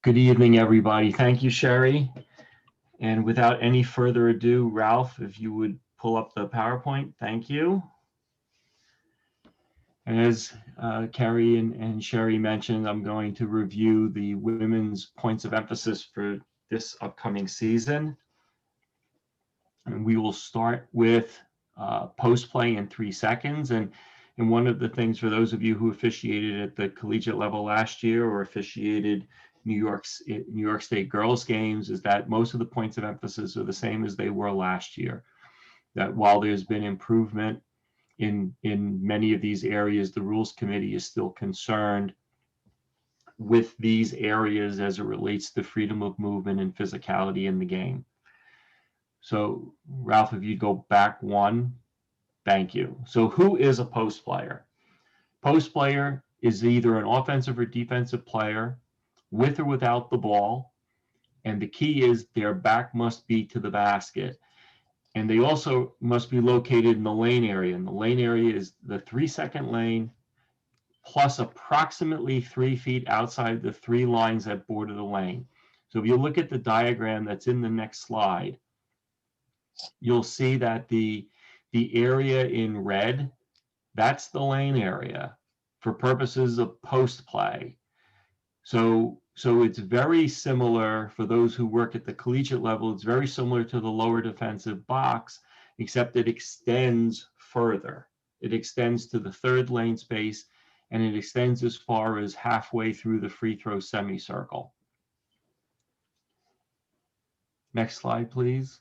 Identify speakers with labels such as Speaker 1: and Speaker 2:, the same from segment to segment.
Speaker 1: Good evening, everybody. Thank you, Sherry. And without any further ado, Ralph, if you would pull up the PowerPoint, thank you. And as Carrie and Sherry mentioned, I'm going to review the women's points of emphasis for this upcoming season. And we will start with post play in 3 seconds. And one of the things for those of you who officiated at the collegiate level last year or officiated New York State girls games is that most of the points of emphasis are the same as they were last year. That while there's been improvement in many of these areas, the rules committee is still concerned with these areas as it relates to freedom of movement and physicality in the game. So Ralph, if you go back one, thank you. So who is a post player? Post player is either an offensive or defensive player with or without the ball. And the key is their back must be to the basket. And they also must be located in the lane area. And the lane area is the 3-second lane plus approximately 3 feet outside the 3 lines that border the lane. So if you look at the diagram that's in the next slide, you'll see that the area in red, that's the lane area for purposes of post play. So it's very similar for those who work at the collegiate level. It's very similar to the lower defensive box, except it extends further. It extends to the 3rd lane space, and it extends as far as halfway through the free throw semicircle. Next slide, please.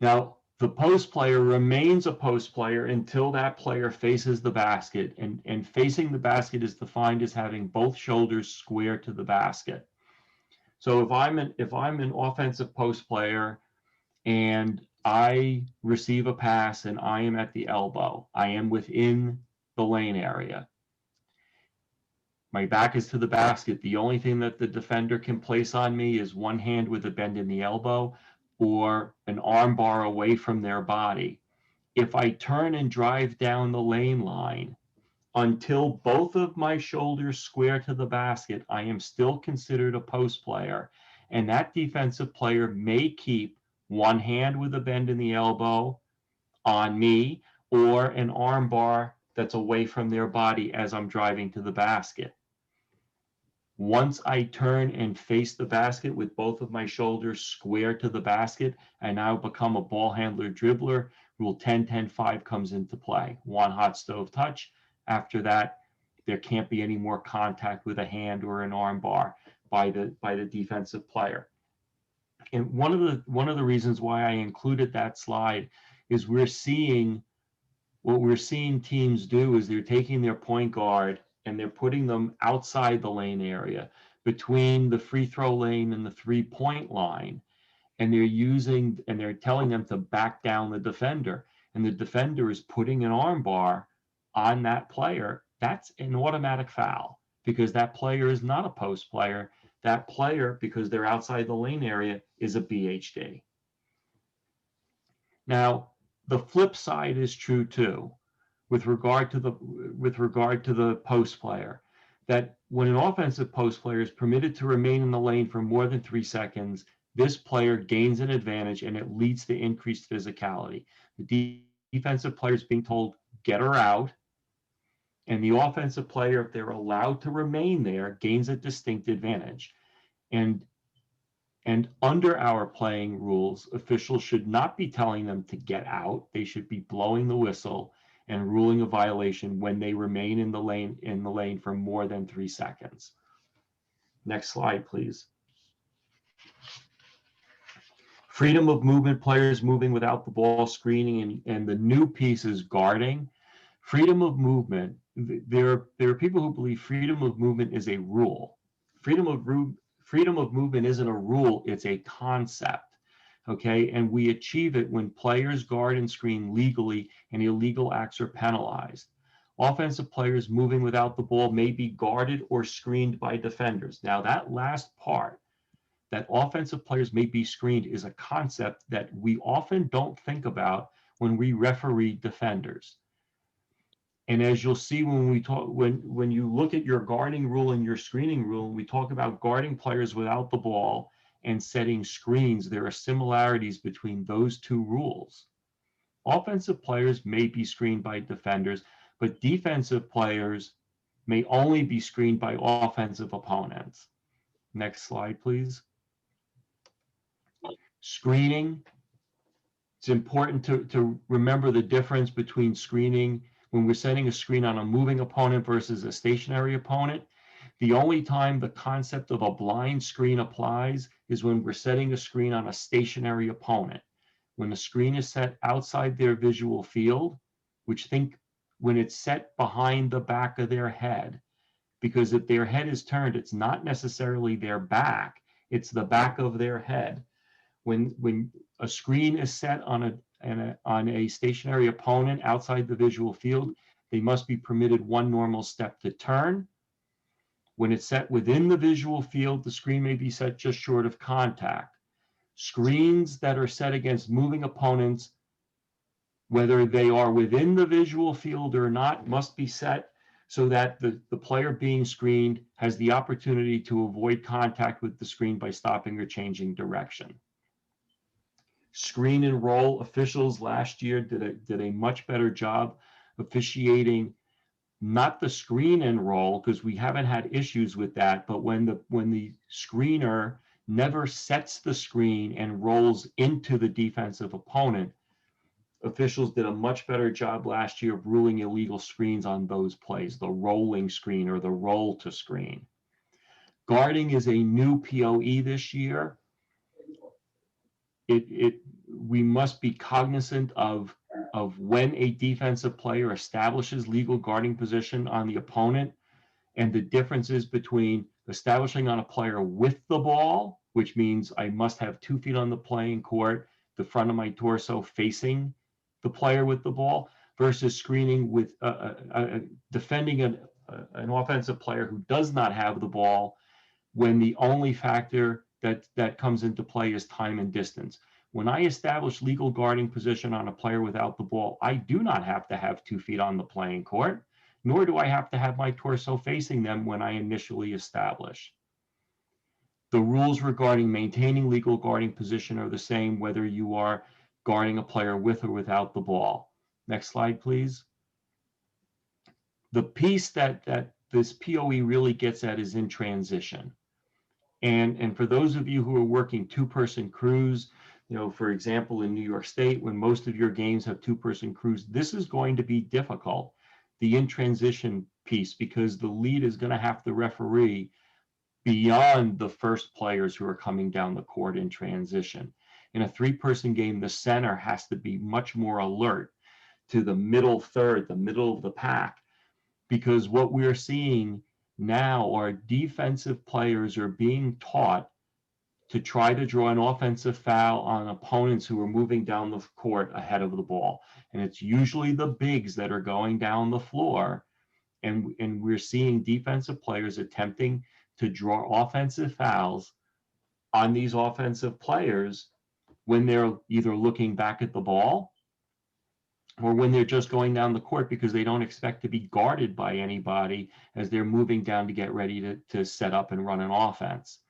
Speaker 1: Now, the post player remains a post player until that player faces the basket, and facing the basket is defined as having both shoulders square to the basket. So if I'm an offensive post player and I receive a pass and I am at the elbow, I am within the lane area. My back is to the basket. The only thing that the defender can place on me is one hand with a bend in the elbow or an arm bar away from their body. If I turn and drive down the lane line until both of my shoulders square to the basket, I am still considered a post player. And that defensive player may keep one hand with a bend in the elbow on me or an arm bar that's away from their body as I'm driving to the basket. Once I turn and face the basket with both of my shoulders square to the basket, I now become a ball handler dribbler. Rule 10-10-5 comes into play. One hot stove touch. After that, there can't be any more contact with a hand or an arm bar by the defensive player. And one of the reasons why I included that slide is what we're seeing teams do is they're taking their point guard and they're putting them outside the lane area between the free throw lane and the 3-point line. And they're telling them to back down the defender. And the defender is putting an arm bar on that player. That's an automatic foul because that player is not a post player. That player, because they're outside the lane area, is a BHD. Now, the flip side is true too. With regard to the post player, that when an offensive post player is permitted to remain in the lane for more than 3 seconds, this player gains an advantage and it leads to increased physicality. The defensive player is being told, get her out. And the offensive player, if they're allowed to remain there, gains a distinct advantage. And under our playing rules, officials should not be telling them to get out. They should be blowing the whistle and ruling a violation when they remain in the lane for more than 3 seconds. Next slide, please. Freedom of movement, players moving without the ball, screening, and the new piece is guarding. Freedom of movement, there are people who believe freedom of movement is a rule. Freedom of movement isn't a rule, it's a concept. Okay, and we achieve it when players guard and screen legally and illegal acts are penalized. Offensive players moving without the ball may be guarded or screened by defenders. Now that last part, that offensive players may be screened, is a concept that we often don't think about when we referee defenders. And as you'll see when we talk, when you look at your guarding rule and your screening rule, we talk about guarding players without the ball and setting screens. There are similarities between those two rules. Offensive players may be screened by defenders, but defensive players may only be screened by offensive opponents. Next slide, please. Screening. It's important to remember the difference between screening when we're setting a screen on a moving opponent versus a stationary opponent. The only time the concept of a blind screen applies is when we're setting a screen on a stationary opponent. When the screen is set outside their visual field, which think when it's set behind the back of their head, because if their head is turned, it's not necessarily their back, it's the back of their head. When a screen is set on a stationary opponent outside the visual field, they must be permitted one normal step to turn. When it's set within the visual field, the screen may be set just short of contact. Screens that are set against moving opponents, whether they are within the visual field or not, must be set so that the player being screened has the opportunity to avoid contact with the screen by stopping or changing direction. Screen and roll officials last year did a much better job officiating not the screen and roll, because we haven't had issues with that, but when the screener never sets the screen and rolls into the defensive opponent, officials did a much better job last year of ruling illegal screens on those plays, the rolling screen or the roll to screen. Guarding is a new POE this year. We must be cognizant of when a defensive player establishes legal guarding position on the opponent and the differences between establishing on a player with the ball, which means I must have 2 feet on the playing court, the front of my torso facing the player with the ball, versus screening with defending an offensive player who does not have the ball when the only factor that comes into play is time and distance. When I establish legal guarding position on a player without the ball, I do not have to have 2 feet on the playing court, nor do I have to have my torso facing them when I initially establish. The rules regarding maintaining legal guarding position are the same whether you are guarding a player with or without the ball. Next slide, please. The piece that this POE really gets at is in transition. And for those of you who are working 2-person crews, for example, in New York State, when most of your games have 2-person crews, this is going to be difficult, the in transition piece, because the lead is going to have to referee beyond the first players who are coming down the court in transition. In a 3-person game, the center has to be much more alert to the middle third, the middle of the pack, because what we're seeing now are defensive players are being taught to try to draw an offensive foul on opponents who are moving down the court ahead of the ball. And it's usually the bigs that are going down the floor. And we're seeing defensive players attempting to draw offensive fouls on these offensive players when they're either looking back at the ball or when they're just going down the court because they don't expect to be guarded by anybody as they're moving down to get ready to set up and run an offense.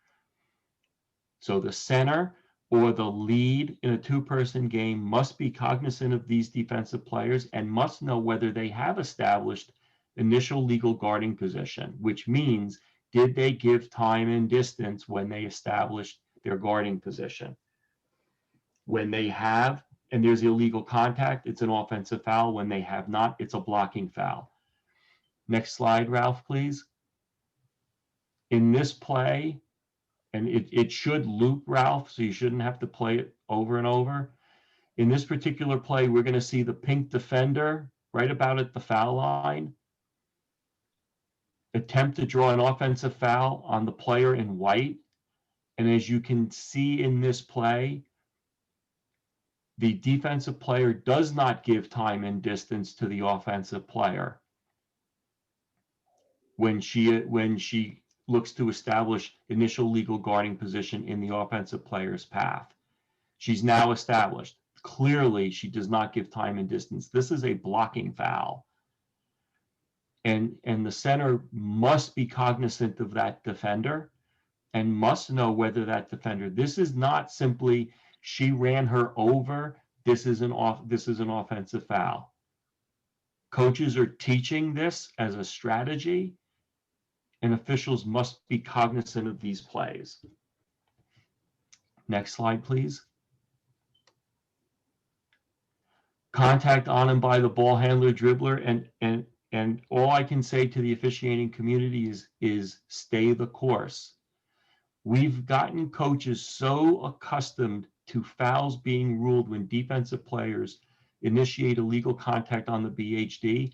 Speaker 1: So the center or the lead in a 2-person game must be cognizant of these defensive players and must know whether they have established initial legal guarding position, which means did they give time and distance when they established their guarding position. When they have, and there's illegal contact, it's an offensive foul. When they have not, it's a blocking foul. Next slide, Ralph, please. In this play, and it should loop, Ralph, so you shouldn't have to play it over and over. In this particular play, we're going to see the pink defender right about at the foul line attempt to draw an offensive foul on the player in white. And as you can see in this play, the defensive player does not give time and distance to the offensive player when she looks to establish initial legal guarding position in the offensive player's path. She's now established. Clearly, she does not give time and distance. This is a blocking foul. and the center must be cognizant of that defender and must know whether that defender, this is not simply she ran her over, this is an offensive foul. Coaches are teaching this as a strategy, and officials must be cognizant of these plays. Next slide, please. Contact on and by the ball handler, dribbler, and all I can say to the officiating community is stay the course. We've gotten coaches so accustomed to fouls being ruled when defensive players initiate illegal contact on the BHD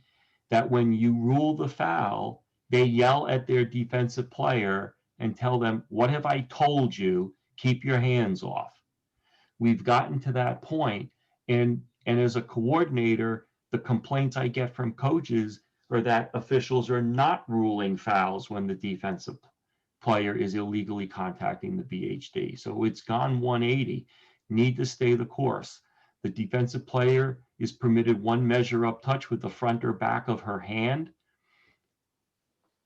Speaker 1: that when you rule the foul, they yell at their defensive player and tell them, "What have I told you? Keep your hands off." We've gotten to that point, and as a coordinator, the complaints I get from coaches are that officials are not ruling fouls when the defensive player is illegally contacting the BHD. So it's gone 180. Need to stay the course. The defensive player is permitted one measure up touch with the front or back of her hand.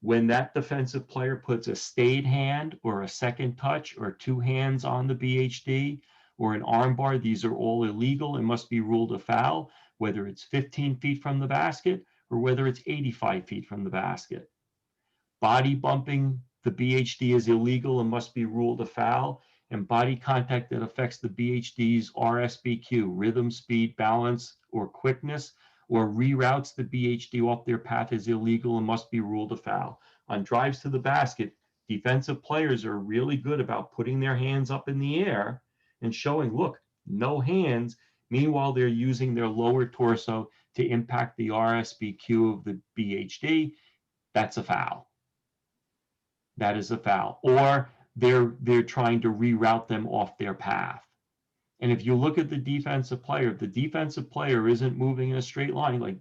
Speaker 1: When that defensive player puts a stayed hand or a second touch or two hands on the BHD or an arm bar, these are all illegal and must be ruled a foul, whether it's 15 feet from the basket or whether it's 85 feet from the basket. Body bumping the BHD is illegal and must be ruled a foul, and body contact that affects the BHD's RSBQ, rhythm, speed, balance, or quickness, or reroutes the BHD off their path is illegal and must be ruled a foul. On drives to the basket, defensive players are really good about putting their hands up in the air and showing, look, no hands. Meanwhile, they're using their lower torso to impact the RSBQ of the BHD. That's a foul. That is a foul. Or they're trying to reroute them off their path. And if you look at the defensive player isn't moving in a straight line, like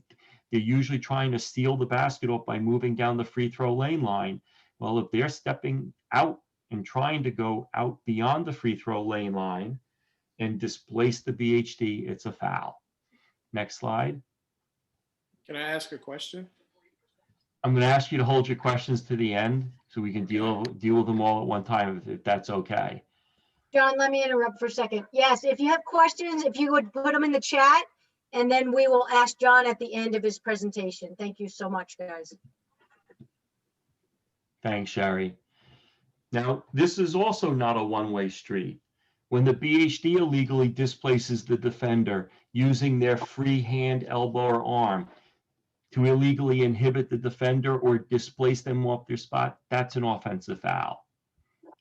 Speaker 1: they're usually trying to steal the basket off by moving down the free throw lane line. Well, if they're stepping out and trying to go out beyond the free throw lane line and displace the BHD, it's a foul. Next slide.
Speaker 2: Can I ask a question?
Speaker 1: I'm going to ask you to hold your questions to the end so we can deal with them all at one time, if that's okay.
Speaker 3: John, let me interrupt for a second. Yes, if you have questions, if you would put them in the chat, and then we will ask John at the end of his presentation. Thank you so much, guys.
Speaker 1: Thanks, Sherry. Now, this is also not a one-way street. When the BHD illegally displaces the defender using their free hand, elbow, or arm to illegally inhibit the defender or displace them off their spot, that's an offensive foul.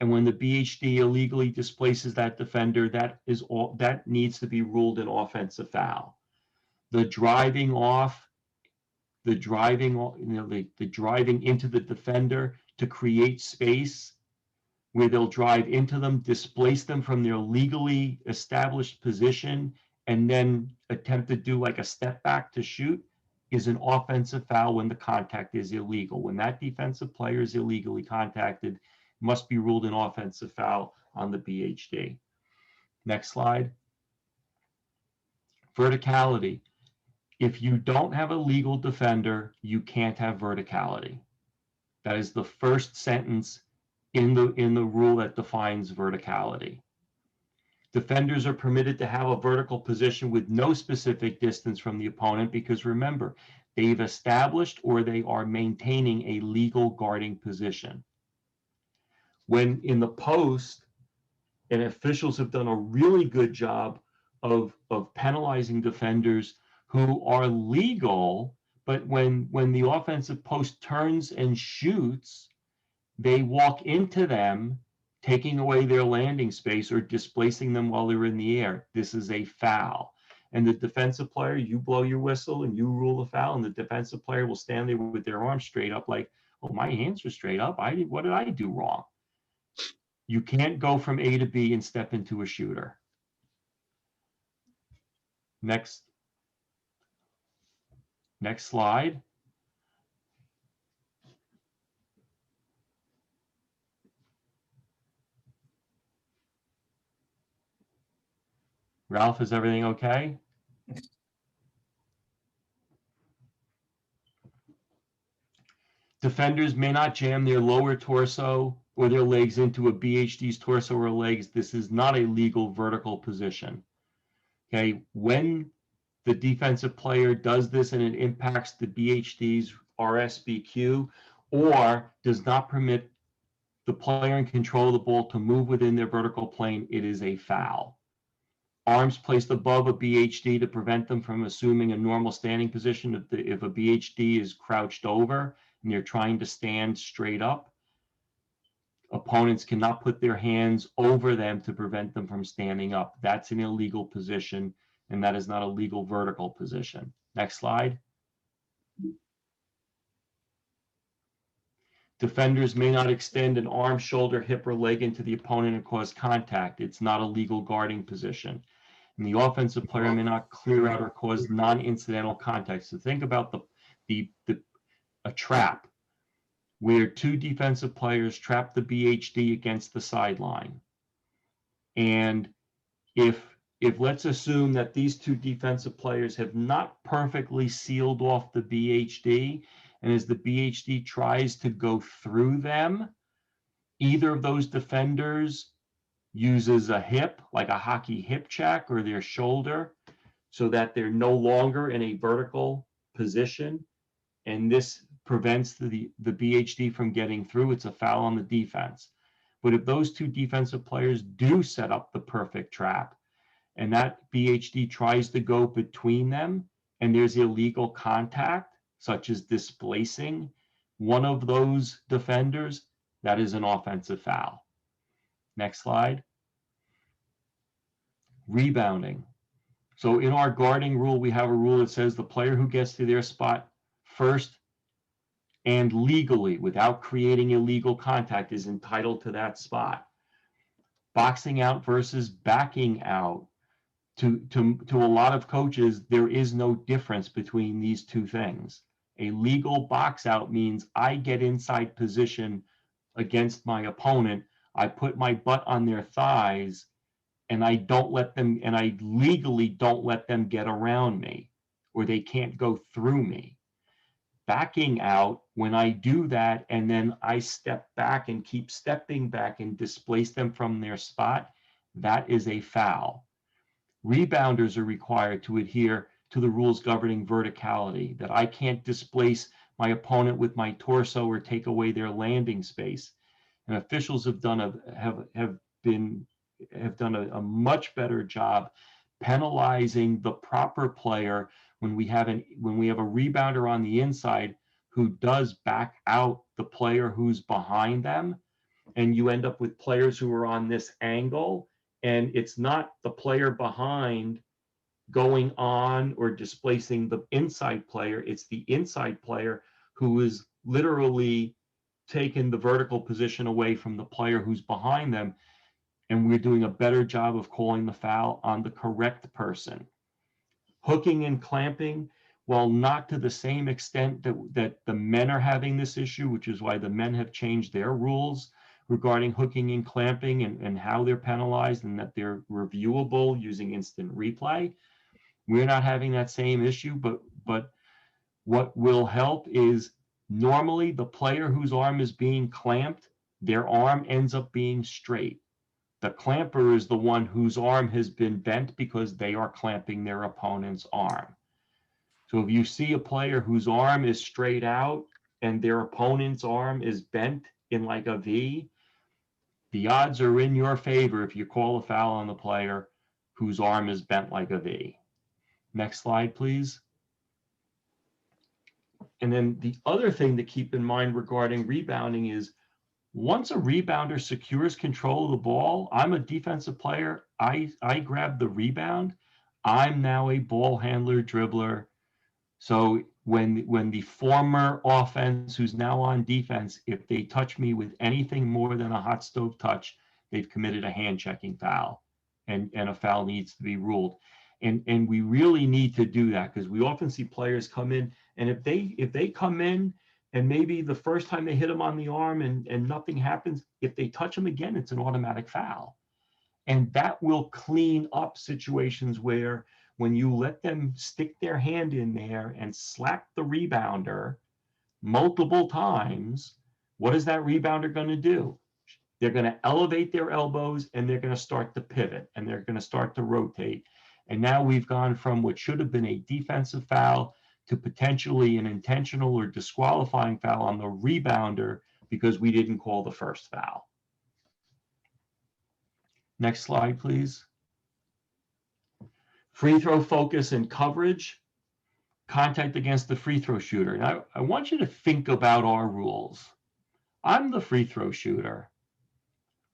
Speaker 1: And when the BHD illegally displaces that defender, that needs to be ruled an offensive foul. The driving off, the driving into the defender to create space where they'll drive into them, displace them from their legally established position, and then attempt to do like a step back to shoot is an offensive foul when the contact is illegal. When that defensive player is illegally contacted, must be ruled an offensive foul on the BHD. Next slide. Verticality. If you don't have a legal defender, you can't have verticality. That is the first sentence in the rule that defines verticality. Defenders are permitted to have a vertical position with no specific distance from the opponent because remember, they've established or they are maintaining a legal guarding position. When in the post, and officials have done a really good job of penalizing defenders who are legal, but when the offensive post turns and shoots, they walk into them, taking away their landing space or displacing them while they're in the air. This is a foul. And the defensive player, you blow your whistle and you rule a foul, and the defensive player will stand there with their arms straight up like, oh, my hands are straight up. What did I do wrong? You can't go from A to B and step into a shooter. Next slide. Ralph, is everything okay? Defenders may not jam their lower torso or their legs into a BHD's torso or legs. This is not a legal vertical position. Okay, when the defensive player does this and it impacts the BHD's RSBQ or does not permit the player in control of the ball to move within their vertical plane, it is a foul. Arms placed above a BHD to prevent them from assuming a normal standing position. If a BHD is crouched over and they're trying to stand straight up, opponents cannot put their hands over them to prevent them from standing up. That's an illegal position, and that is not a legal vertical position. Next slide. Defenders may not extend an arm, shoulder, hip, or leg into the opponent and cause contact. It's not a legal guarding position. And the offensive player may not clear out or cause non-incidental contact. So think about a trap where two defensive players trap the BHD against the sideline. And if let's assume that these two defensive players have not perfectly sealed off the BHD, and as the BHD tries to go through them, either of those defenders uses a hip, like a hockey hip check, or their shoulder, so that they're no longer in a vertical position, and this prevents the BHD from getting through. It's a foul on the defense. But if those two defensive players do set up the perfect trap, and that BHD tries to go between them, and there's illegal contact, such as displacing one of those defenders, that is an offensive foul. Next slide. Rebounding. So in our guarding rule, we have a rule that says the player who gets to their spot first and legally, without creating illegal contact, is entitled to that spot. Boxing out versus backing out. To a lot of coaches, there is no difference between these two things. A legal box out means I get inside position against my opponent. I put my butt on their thighs, and I don't let them, and I legally don't let them get around me, or they can't go through me. Backing out, when I do that and then I step back and keep stepping back and displace them from their spot, that is a foul. Rebounders are required to adhere to the rules governing verticality, that I can't displace my opponent with my torso or take away their landing space. And officials have done a much better job penalizing the proper player when we have a rebounder on the inside who does back out the player who's behind them, and you end up with players who are on this angle, and it's not the player behind going on or displacing the inside player, it's the inside player who is literally taking the vertical position away from the player who's behind them, and we're doing a better job of calling the foul on the correct person. Hooking and clamping, while not to the same extent that the men are having this issue, which is why the men have changed their rules regarding hooking and clamping and how they're penalized and that they're reviewable using instant replay. We're not having that same issue, but what will help is normally the player whose arm is being clamped, their arm ends up being straight. The clamper is the one whose arm has been bent because they are clamping their opponent's arm. So if you see a player whose arm is straight out and their opponent's arm is bent in like a V, the odds are in your favor if you call a foul on the player whose arm is bent like a V. Next slide, please. And then the other thing to keep in mind regarding rebounding is once a rebounder secures control of the ball, I'm a defensive player, I grab the rebound, I'm now a ball handler, dribbler. So when the former offense who's now on defense, if they touch me with anything more than a hot stove touch, they've committed a hand checking foul, and a foul needs to be ruled. And we really need to do that because we often see players come in, and if they come in and maybe the first time they hit them on the arm and nothing happens, if they touch them again, it's an automatic foul. And that will clean up situations where when you let them stick their hand in there and slap the rebounder, multiple times, what is that rebounder going to do? They're going to elevate their elbows and they're going to start to pivot and they're going to start to rotate. And now we've gone from what should have been a defensive foul to potentially an intentional or disqualifying foul on the rebounder because we didn't call the first foul. Next slide, please. Free throw focus and coverage. Contact against the free throw shooter. Now, I want you to think about our rules. I'm the free throw shooter.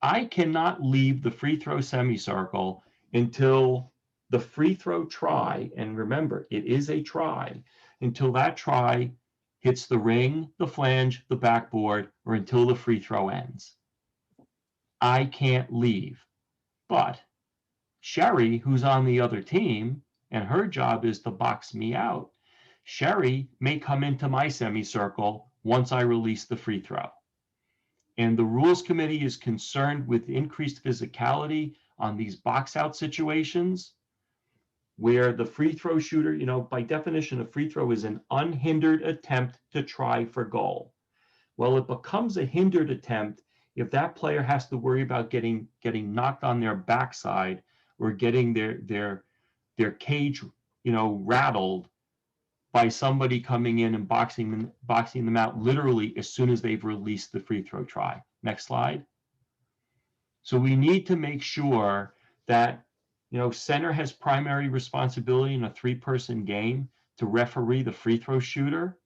Speaker 1: I cannot leave the free throw semicircle until the free throw try, and remember, it is a try, until that try hits the ring, the flange, the backboard, or until the free throw ends. I can't leave. But Sherry, who's on the other team, and her job is to box me out, Sherry may come into my semicircle once I release the free throw. And the rules committee is concerned with increased physicality on these box out situations where the free throw shooter, you know, by definition, a free throw is an unhindered attempt to try for goal. Well, it becomes a hindered attempt if that player has to worry about getting knocked on their backside or getting their cage, you know, rattled by somebody coming in and boxing them out literally as soon as they've released the free throw try. Next slide. So we need to make sure that, you know, center has primary responsibility in a 3-person game to referee the free throw shooter.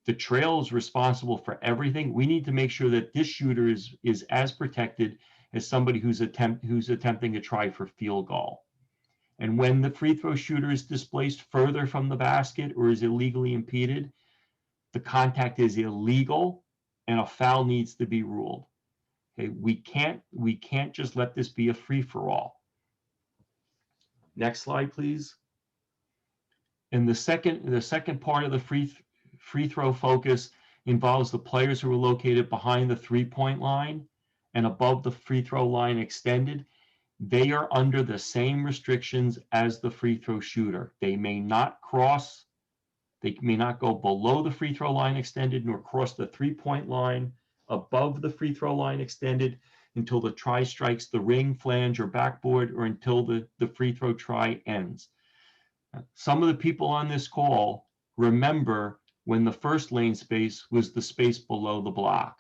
Speaker 1: The trail is responsible for everything. We need to make sure that this shooter is as protected as somebody who's attempting to try for field goal. And when the free throw shooter is displaced further from the basket or is illegally impeded, the contact is illegal and a foul needs to be ruled. Okay, we can't just let this be a free-for-all. Next slide, please. And the second part of the free throw focus involves the players who are located behind the 3-point line and above the free throw line extended. They are under the same restrictions as the free throw shooter. They may not go below the free throw line extended nor cross the 3-point line above the free throw line extended until the try strikes the ring, flange, or backboard, or until the free throw try ends. Some of the people on this call remember when the first lane space was the space below the block,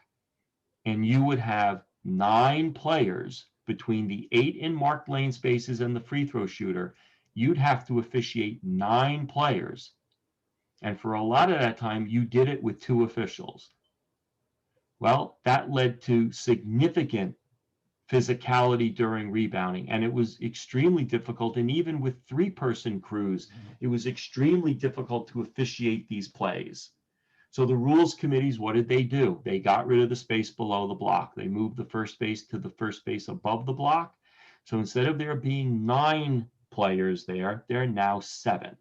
Speaker 1: and you would have 9 players between the 8 in marked lane spaces and the free throw shooter. You'd have to officiate 9 players. And for a lot of that time, you did it with 2 officials. Well, that led to significant physicality during rebounding, and it was extremely difficult. And even with 3-person crews, it was extremely difficult to officiate these plays. So the rules committees, what did they do? They got rid of the space below the block. They moved the first base to the first base above the block. So instead of there being 9 players there are now 7.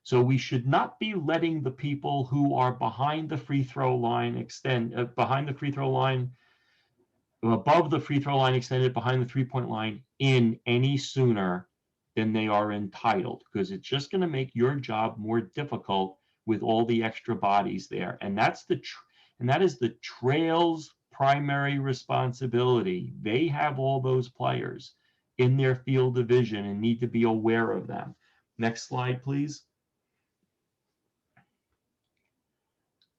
Speaker 1: So we should not be letting the people who are behind the free throw line behind the free throw line, above the free throw line extended behind the 3-point line in any sooner than they are entitled, because it's just going to make your job more difficult with all the extra bodies there. And that is the trail's primary responsibility. They have all those players in their field of vision and need to be aware of them. Next slide, please.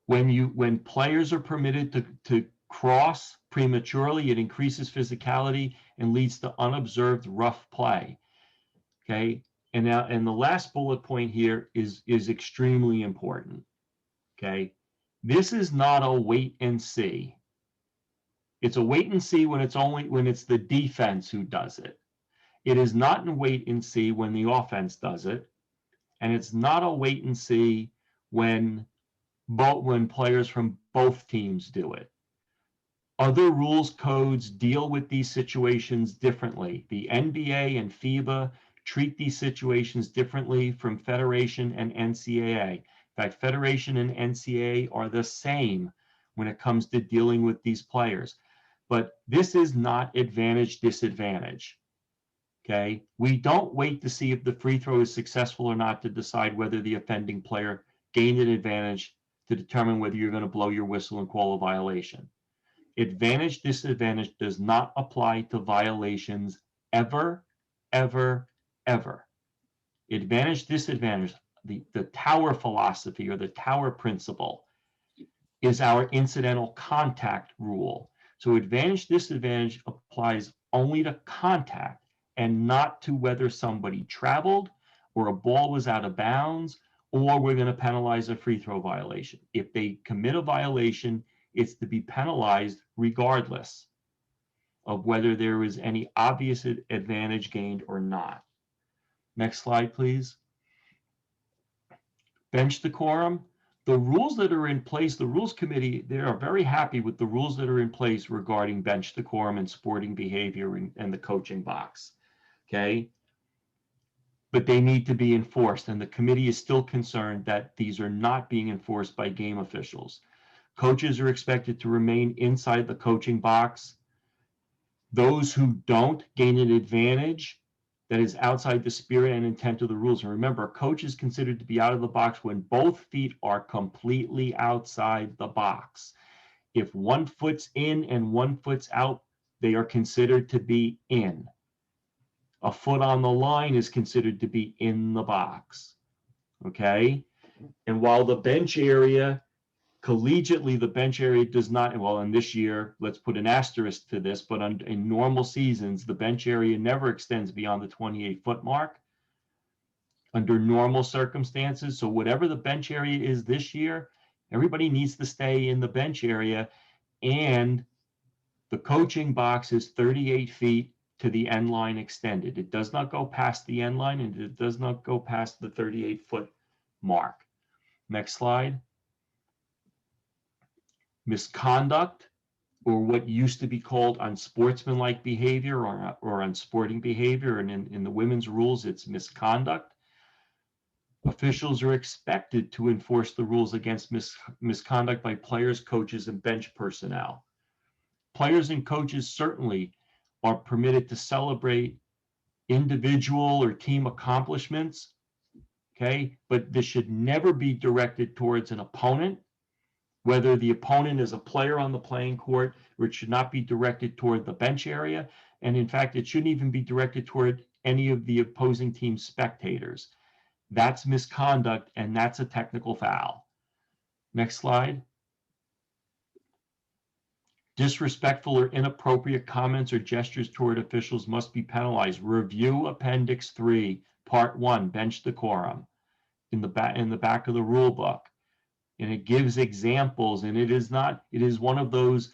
Speaker 1: When players are permitted to cross prematurely, it increases physicality and leads to unobserved rough play. Okay, and the last bullet point here is extremely important. Okay, this is not a wait and see. It's a wait and see when it's the defense who does it. It is not a wait and see when the offense does it, and it's not a wait and see when players from both teams do it. Other rules codes deal with these situations differently. The NBA and FIBA treat these situations differently from Federation and NCAA. In fact, Federation and NCAA are the same when it comes to dealing with these players. But this is not advantage disadvantage. Okay? We don't wait to see if the free throw is successful or not to decide whether the offending player gained an advantage to determine whether you're going to blow your whistle and call a violation. Advantage, disadvantage does not apply to violations ever, ever, ever. Advantage, disadvantage, the tower philosophy or the tower principle is our incidental contact rule. So advantage, disadvantage applies only to contact and not to whether somebody traveled or a ball was out of bounds or we're going to penalize a free throw violation. If they commit a violation, it's to be penalized regardless of whether there is any obvious advantage gained or not. Next slide, please. Bench decorum. The rules that are in place, the rules committee, they are very happy with the rules that are in place regarding bench decorum and sporting behavior and the coaching box. Okay. But they need to be enforced, and the committee is still concerned that these are not being enforced by game officials. Coaches are expected to remain inside the coaching box. Those who don't gain an advantage that is outside the spirit and intent of the rules. And remember, a coach is considered to be out of the box when both feet are completely outside the box. If one foot's in and one foot's out, they are considered to be in. A foot on the line is considered to be in the box. Okay? And while the bench area, collegiately, the bench area does not, well, in this year, let's put an asterisk to this, but in normal seasons, the bench area never extends beyond the 28-foot mark under normal circumstances. So whatever the bench area is this year, everybody needs to stay in the bench area, and the coaching box is 38 feet to the end line extended. It does not go past the end line, and it does not go past the 38-foot mark. Next slide. Misconduct, or what used to be called unsportsmanlike behavior or unsporting behavior, and in the women's rules, it's misconduct. Officials are expected to enforce the rules against misconduct by players, coaches, and bench personnel. Players and coaches certainly are permitted to celebrate individual or team accomplishments, okay? But this should never be directed towards an opponent, whether the opponent is a player on the playing court, or it should not be directed toward the bench area. And in fact, it shouldn't even be directed toward any of the opposing team's spectators. That's misconduct, and that's a technical foul. Next slide. Disrespectful or inappropriate comments or gestures toward officials must be penalized. Review Appendix 3, Part 1, bench decorum, in the back of the rule book. And it gives examples, and it is one of those,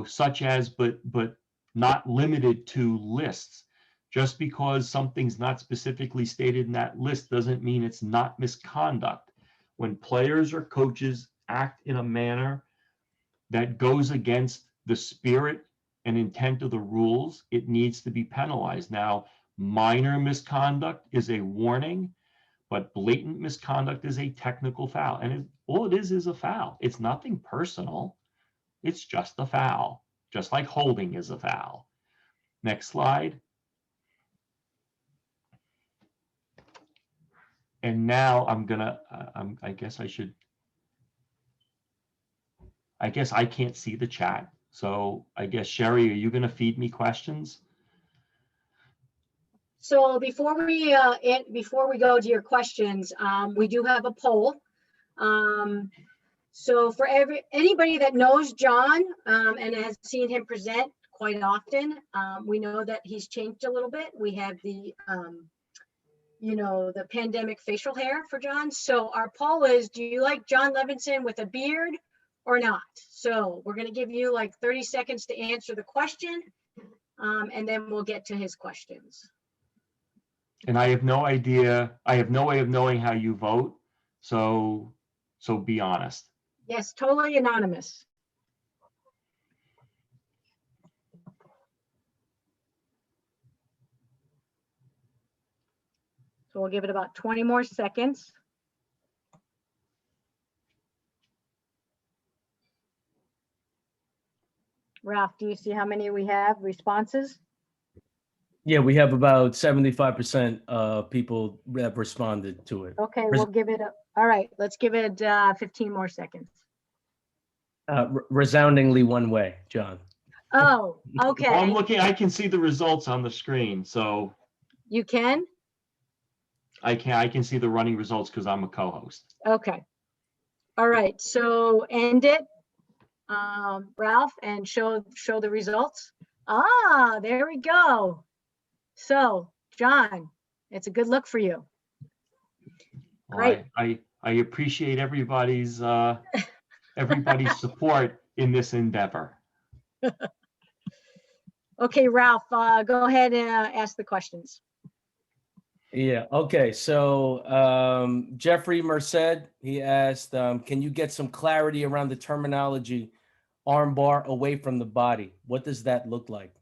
Speaker 1: such as, but not limited to lists. Just because something's not specifically stated in that list doesn't mean it's not misconduct. When players or coaches act in a manner that goes against the spirit and intent of the rules, it needs to be penalized. Now, minor misconduct is a warning, but blatant misconduct is a technical foul. And all it is a foul. It's nothing personal. It's just a foul, just like holding is a foul. Next slide. And now I guess I can't see the chat. So I guess, Sherry, are you going to feed me questions?
Speaker 3: So before we go to your questions, we do have a poll. So for anybody that knows Jon and has seen him present quite often, we know that he's changed a little bit. We have the the pandemic facial hair for Jon. So our poll is, do you like Jon Levinson with a beard or not? So we're going to give you like 30 seconds to answer the question, and then we'll get to his questions.
Speaker 1: And I have no idea. I have no way of knowing how you vote. So be honest.
Speaker 3: Yes, totally anonymous. So we'll give it about 20 more seconds. Ralph, do you see how many we have responses?
Speaker 4: Yeah, we have about 75% of people that have responded to it.
Speaker 3: Okay, we'll give it All right, let's give it 15 more seconds.
Speaker 4: Resoundingly one way, John.
Speaker 3: Oh,
Speaker 1: Well, I'm
Speaker 3: okay.
Speaker 1: looking, I can see the results on the screen, so
Speaker 3: You can?
Speaker 1: I can see the running results because I'm a co-host.
Speaker 3: Okay. All right, so end it, Ralph, and show the results. Ah, there we go. So, John, it's a good look for you. Great.
Speaker 1: I appreciate everybody's everybody's support in this endeavor.
Speaker 3: Okay, Ralph, go ahead and ask the questions.
Speaker 4: Yeah. Okay. So Jeffrey Merced, he asked, can you get some clarity around the terminology armbar away from the body? What does that look like?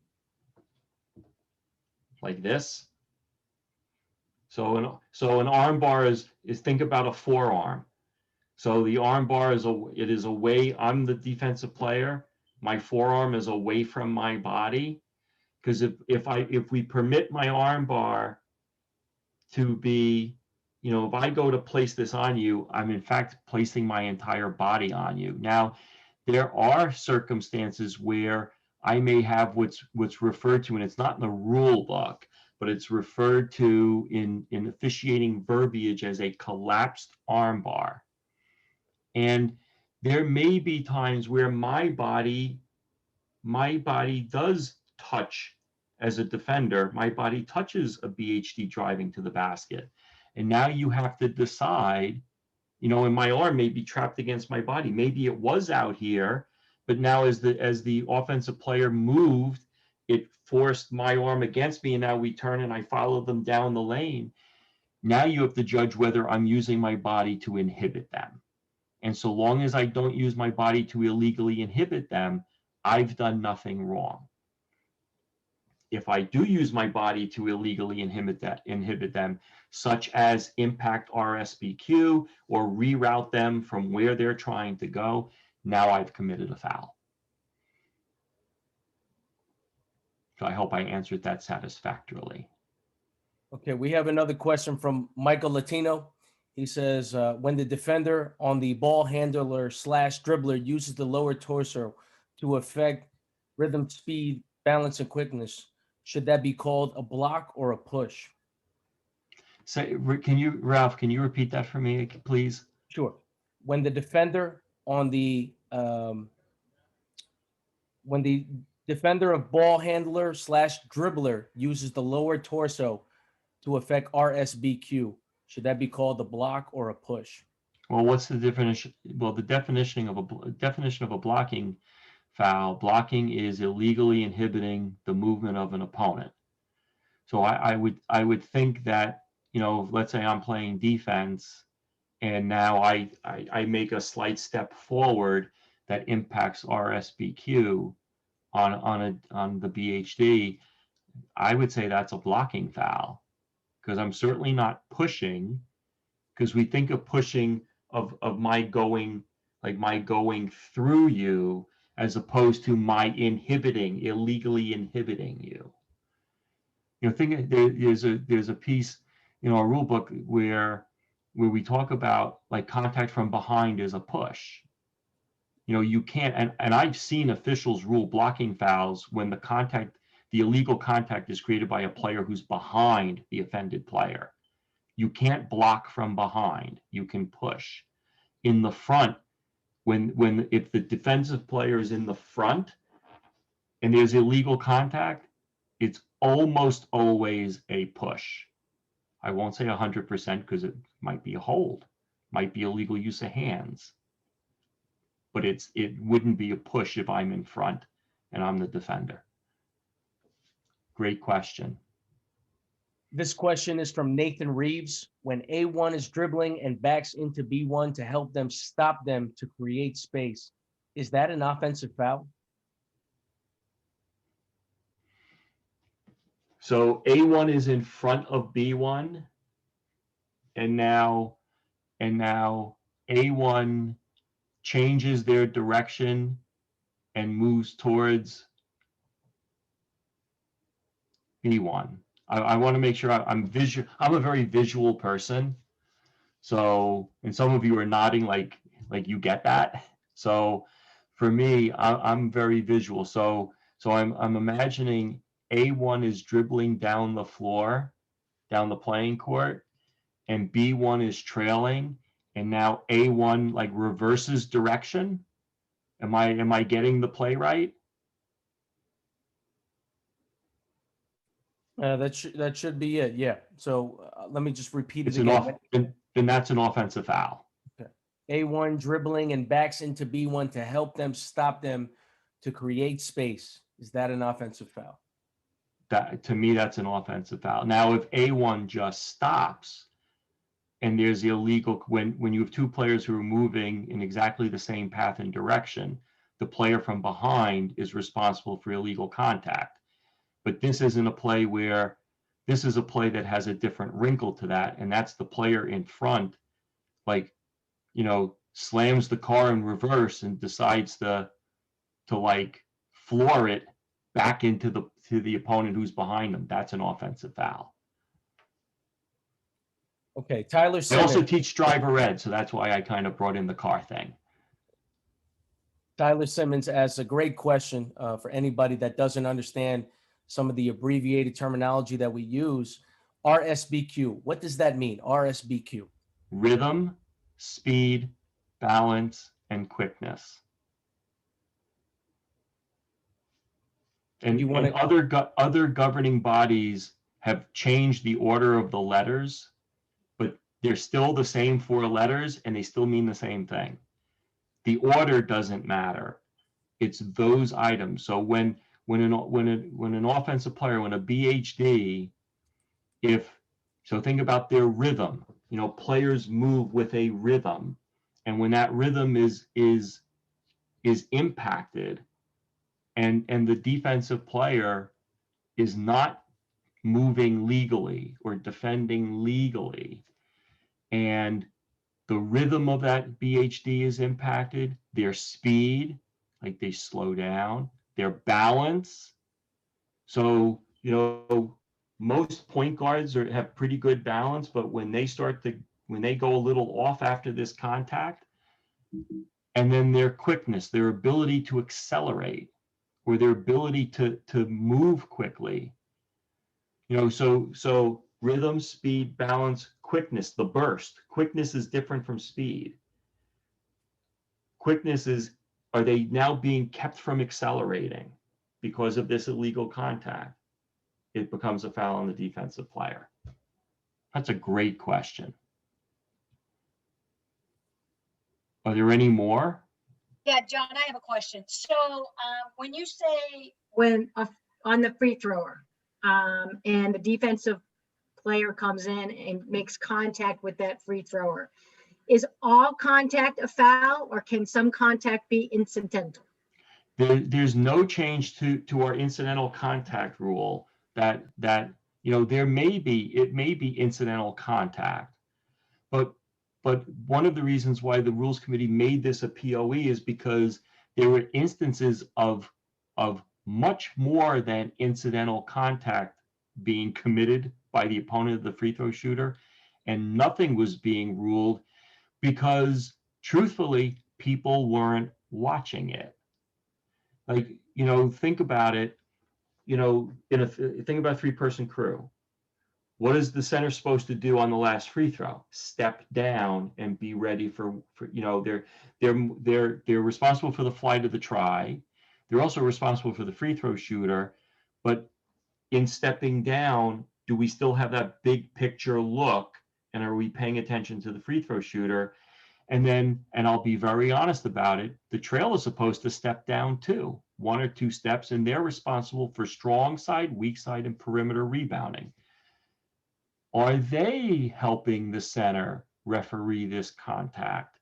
Speaker 1: Like this. So an arm bar is think about a forearm. So the arm bar is away. I'm the defensive player. My forearm is away from my body. Because if we permit my arm bar to be, if I go to place this on you, I'm in fact placing my entire body on you. Now, there are circumstances where I may have what's referred to, and it's not in the rule book, but it's referred to in officiating verbiage as a collapsed arm bar. And there may be times where my body does touch. As a defender, my body touches a BHD driving to the basket. And now you have to decide, and my arm may be trapped against my body. Maybe it was out here, but now as the offensive player moved, it forced my arm against me, and now we turn and I follow them down the lane. Now you have to judge whether I'm using my body to inhibit them. And so long as I don't use my body to illegally inhibit them, I've done nothing wrong. If I do use my body to illegally inhibit them, such as impact RSBQ or reroute them from where they're trying to go, now I've committed a foul. So I hope I answered that satisfactorily.
Speaker 4: Okay, we have another question from Michael Latino. He says, when the defender on the ball handler / dribbler uses the lower torso to affect rhythm, speed, balance, and quickness, should that be called a block or a push?
Speaker 1: So Ralph, can you repeat that for me, please?
Speaker 4: Sure. When the defender on the ball handler / dribbler uses the lower torso to affect RSBQ, should that be called a block or a push?
Speaker 1: Well, what's the definition? Well, the definition of a blocking foul. Blocking is illegally inhibiting the movement of an opponent. So I would think that, let's say I'm playing defense and now I make a slight step forward that impacts RSBQ on the BHD. I would say that's a blocking foul because I'm certainly not pushing, because we think of pushing of my going through you as opposed to my illegally inhibiting you. There's a piece, a rule book where we talk about like contact from behind is a push. You can't, and I've seen officials rule blocking fouls when the illegal contact is created by a player who's behind the offended player. You can't block from behind. You can push. In the front, if the defensive player is in the front and there's illegal contact, it's almost always a push. I won't say 100% because it might be a hold, might be illegal use of hands, but it wouldn't be a push if I'm in front and I'm the defender. Great question.
Speaker 4: This question is from Nathan Reeves. When A1 is dribbling and backs into B1 to help them stop them to create space, is that an offensive foul?
Speaker 1: So A1 is in front of B1, and now A1 changes their direction and moves towards B1. I want to make sure I'm a very visual person. So, and some of you are nodding like you get that. So for me, I'm very visual. So I'm imagining A1 is dribbling down the floor, down the playing court, and B1 is trailing, and now A1 like reverses direction. Am I getting the play right?
Speaker 4: That should be it. Yeah. So let me just repeat it
Speaker 1: It's an
Speaker 4: again.
Speaker 1: then that's an offensive foul.
Speaker 4: A1 dribbling and backs into B1 to help them, stop them, to create space. Is that an offensive foul?
Speaker 1: That, to me, that's an offensive foul. Now, if A1 just stops and there's the illegal, when you have two players who are moving in exactly the same path and direction, the player from behind is responsible for illegal contact. But this isn't a play where, this is a play that has a different wrinkle to that, and that's the player in front, like, slams the car in reverse and decides to like floor it back into the opponent who's behind them. That's an offensive foul.
Speaker 4: Okay, Tyler
Speaker 1: I
Speaker 4: Simmons.
Speaker 1: also teach driver ed, so that's why I kind of brought in the car thing.
Speaker 4: Tyler Simmons asks a great question for anybody that doesn't understand some of the abbreviated terminology that we use. RSBQ, what does that mean? RSBQ.
Speaker 1: Rhythm, speed, balance, and quickness. And, other governing bodies have changed the order of the letters, but they're still the same four letters and they still mean the same thing. The order doesn't matter. It's those items. So when an offensive player, when a BHD, think about their rhythm. Players move with a rhythm, and when that rhythm is impacted, and the defensive player is not moving legally or defending legally, and the rhythm of that BHD is impacted, their speed, like they slow down, their balance. So, most point guards have pretty good balance, but when they go a little off after this contact, and then their quickness, their ability to accelerate, or their ability to move quickly, so rhythm, speed, balance, quickness, the burst. Quickness is different from speed. Quickness is, are they now being kept from accelerating because of this illegal contact? It becomes a foul on the defensive player. That's a great question. Are there any more?
Speaker 3: Yeah, John, I have a question. So when you say on the free thrower and the defensive player comes in and makes contact with that free thrower, is all contact a foul, or can some contact be incidental?
Speaker 1: There's no change to our incidental contact rule that it may be incidental contact, but one of the reasons why the rules committee made this a POE is because there were instances of much more than incidental contact being committed by the opponent of the free throw shooter, and nothing was being ruled because, truthfully, people weren't watching it. Like, think about it, think about a three-person crew. What is the center supposed to do on the last free throw? Step down and be ready for they're responsible for the flight of the try. They're also responsible for the free throw shooter, but in stepping down, do we still have that big picture look, and are we paying attention to the free throw shooter? And I'll be very honest about it, the trail is supposed to step down too, 1 or 2 steps, and they're responsible for strong side, weak side, and perimeter rebounding. Are they helping the center referee this contact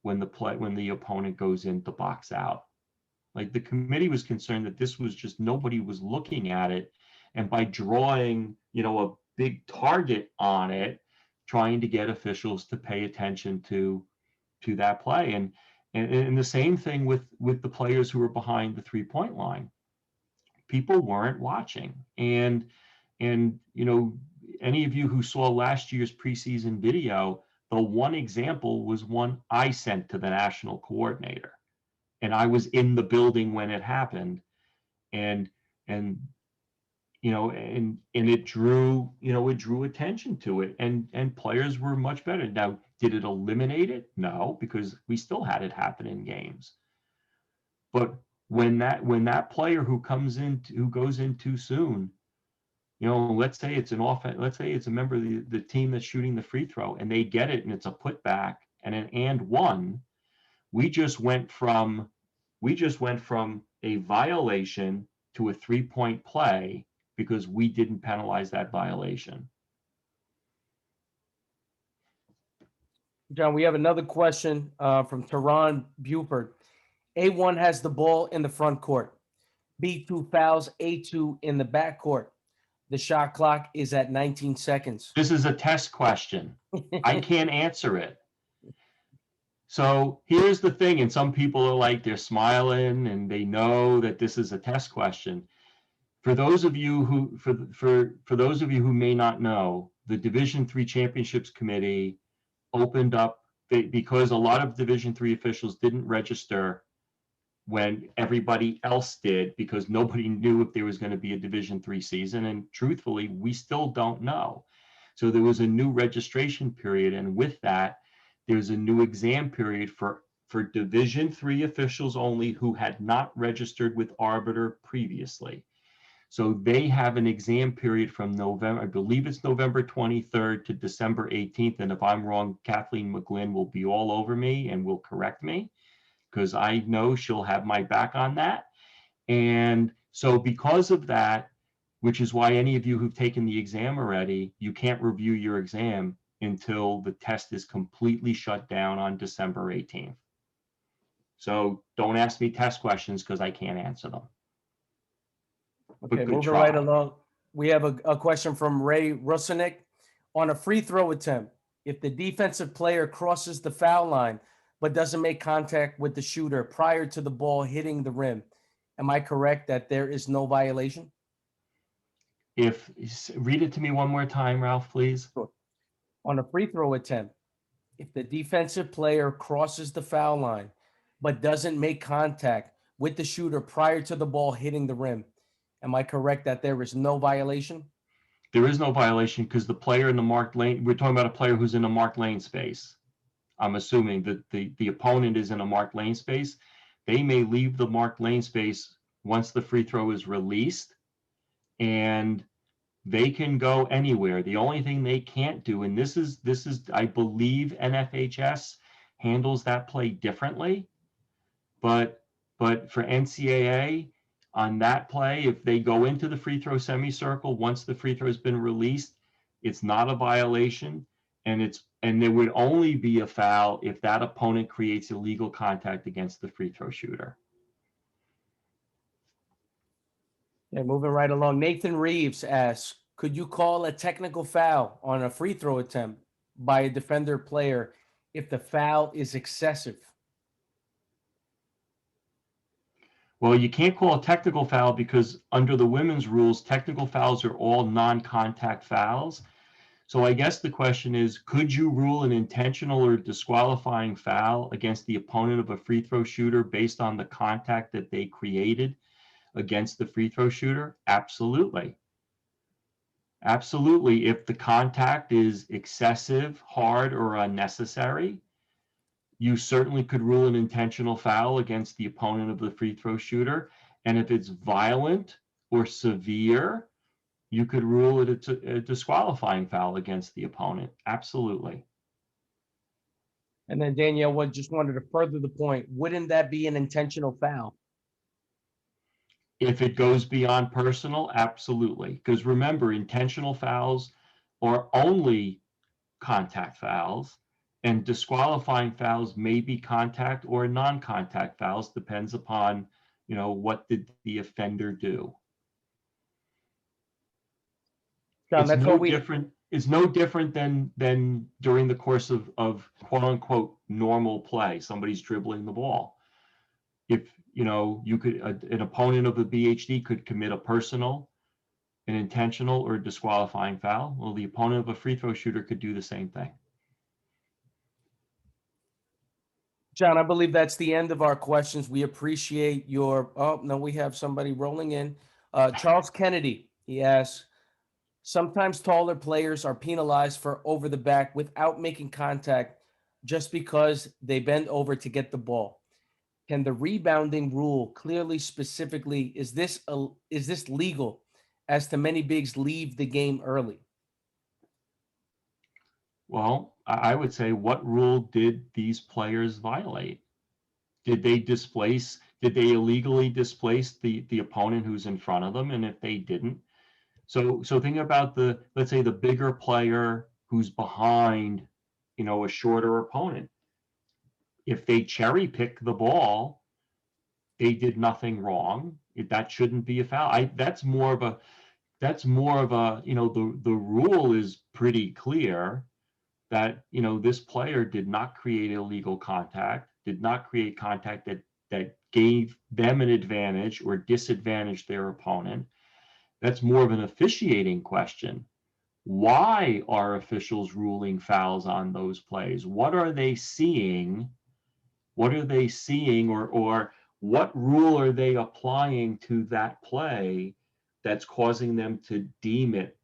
Speaker 1: when the opponent goes in to box out? Like, the committee was concerned that this was just, nobody was looking at it, and by drawing a big target on it, trying to get officials to pay attention to that play. And the same thing with the players who were behind the 3-point line. People weren't watching. And any of you who saw last year's preseason video, The one example was one I sent to the national coordinator, and I was in the building when it happened, and it drew, it drew attention to it, and players were much better. Now, did it eliminate it? No, because we still had it happen in games. But when that player who goes in too soon, let's say it's a member of the team that's shooting the free throw, and they get it and it's a putback and an and one, we just went from a violation to a 3-point play because we didn't penalize that violation.
Speaker 4: John, we have another question from Tehran Buford. A1 has the ball in the front court. B2 fouls A2 in the back court. The shot clock is at 19 seconds.
Speaker 1: This is a test question. I can't answer it. So here's the thing, and some people are like, they're smiling and they know that this is a test question. For those of you who may not know, the Division III Championships Committee opened up, because a lot of Division III officials didn't register when everybody else did, because nobody knew if there was going to be a Division III season, and truthfully, we still don't know. So there was a new registration period, and with that, there's a new exam period for Division III officials only who had not registered with Arbiter previously. So they have an exam period from November, I believe it's November 23rd to December 18th. And if I'm wrong, Kathleen McGlynn will be all over me and will correct me, because I know she'll have my back on that. And so because of that, which is why any of you who've taken the exam already, you can't review your exam until the test is completely shut down on December 18th. So don't ask me test questions because I can't answer them.
Speaker 4: Okay, moving right along. We have a question from Ray Rusinik. On a free throw attempt, if the defensive player crosses the foul line but doesn't make contact with the shooter prior to the ball hitting the rim, am I correct that there is no violation?
Speaker 1: Read it to me one more time, Ralph, please.
Speaker 4: Sure. On a free throw attempt, if the defensive player crosses the foul line but doesn't make contact with the shooter prior to the ball hitting the rim, am I correct that there is no violation?
Speaker 1: There is no violation because the player in the marked lane, we're talking about a player who's in a marked lane space. I'm assuming that the opponent is in a marked lane space. They may leave the marked lane space once the free throw is released, and they can go anywhere. The only thing they can't do, and this is I believe NFHS handles that play differently, but for NCAA, on that play, if they go into the free throw semicircle, once the free throw has been released, it's not a violation, and there would only be a foul if that opponent creates illegal contact against the free throw shooter.
Speaker 4: Yeah, moving right along. Nathan Reeves asks, could you call a technical foul on a free throw attempt by a defender player if the foul is excessive?
Speaker 1: Well, you can't call a technical foul because under the women's rules, technical fouls are all non-contact fouls. So I guess the question is, could you rule an intentional or disqualifying foul against the opponent of a free throw shooter based on the contact that they created against the free throw shooter? Absolutely. Absolutely. If the contact is excessive, hard, or unnecessary, you certainly could rule an intentional foul against the opponent of the free throw shooter. And if it's violent or severe, you could rule it a disqualifying foul against the opponent. Absolutely.
Speaker 4: And then Danielle just wanted to further the point. Wouldn't that be an intentional foul?
Speaker 1: If it goes beyond personal, absolutely. Because remember, intentional fouls are only contact fouls, and disqualifying fouls may be contact or non-contact fouls, depends upon, what did the offender do.
Speaker 4: John,
Speaker 1: It's
Speaker 4: that's
Speaker 1: no
Speaker 4: what we
Speaker 1: different. It's no different than during the course of quote unquote normal play. Somebody's dribbling the ball. If an opponent of a BHD could commit a personal, an intentional, or disqualifying foul. Well, the opponent of a free throw shooter could do the same thing.
Speaker 4: John, I believe that's the end of our questions. We appreciate your, oh, no, we have somebody rolling in. Charles Kennedy, he asks, sometimes taller players are penalized for over the back without making contact just because they bend over to get the ball. Can the rebounding rule clearly specifically, is this legal as to many bigs leave the game early?
Speaker 1: Well, I would say, what rule did these players violate? Did they illegally displace the opponent who's in front of them? And if they didn't, so think about let's say the bigger player who's behind, a shorter opponent. If they cherry pick the ball, they did nothing wrong. That shouldn't be a foul. That's more of a, the rule is pretty clear that, this player did not create illegal contact, did not create contact that gave them an advantage or disadvantaged their opponent. That's more of an officiating question. Why are officials ruling fouls on those plays? What are they seeing? What are they seeing, or what rule are they applying to that play that's causing them to deem it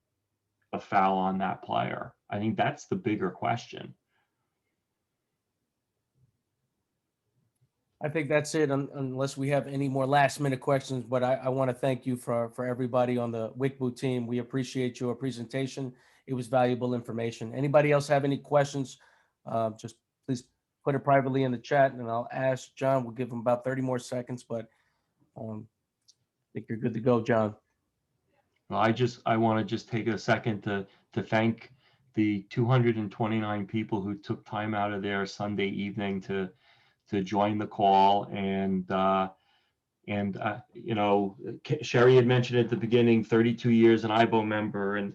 Speaker 1: a foul on that player? I think that's the bigger question.
Speaker 4: I think that's it, unless we have any more last minute questions. But I want to thank you for everybody on the WCBOO team. We appreciate your presentation. It was valuable information. Anybody else have any questions? Just please put it privately in the chat, and I'll ask John. We'll give him about 30 more seconds, but I think you're good to go, John.
Speaker 1: Well, I want to just take a second to thank the 229 people who took time out of their Sunday evening to join the call. And Sherry had mentioned at the beginning, 32 years an IBO member, and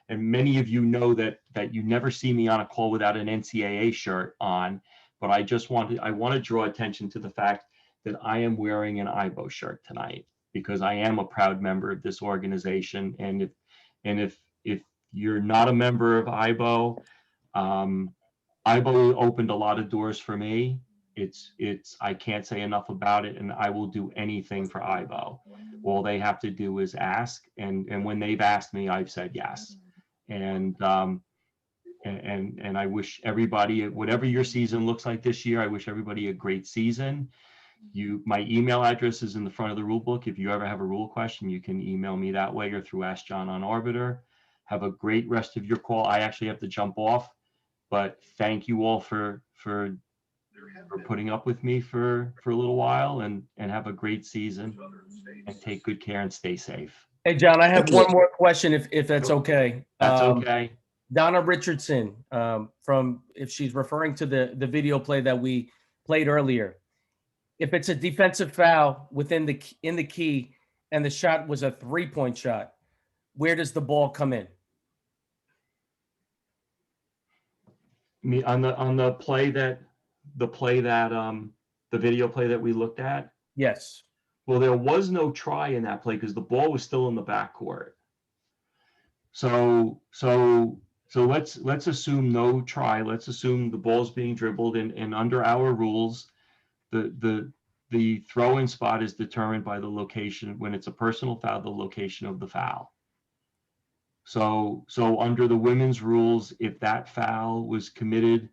Speaker 1: many of you know that you never see me on a call without an NCAA shirt on. But I want to draw attention to the fact that I am wearing an IBO shirt tonight, because I am a proud member of this organization. And if you're not a member of IBO, IBO opened a lot of doors for me. I can't say enough about it, and I will do anything for IBO. All they have to do is ask, and when they've asked me, I've said yes. And I wish everybody, whatever your season looks like this year, I wish everybody a great season. My email address is in the front of the rule book. If you ever have a rule question, you can email me that way or through Ask John on Arbiter. Have a great rest of your call. I actually have to jump off, but thank you all for putting up with me for a little while, and have a great season, and take good care and stay safe.
Speaker 4: Hey, John, I have one more question, if that's okay.
Speaker 1: That's okay.
Speaker 4: Donna Richardson, if she's referring to the video play that we played earlier, if it's a defensive foul in the key and the shot was a 3-point shot, where does the ball come in?
Speaker 1: On the video play that we looked at?
Speaker 4: Yes.
Speaker 1: Well, there was no try in that play because the ball was still in the backcourt. So let's assume no try. Let's assume the ball's being dribbled, and under our rules, the throw-in spot is determined by the location. When it's a personal foul, the location of the foul. So under the women's rules, if that foul was committed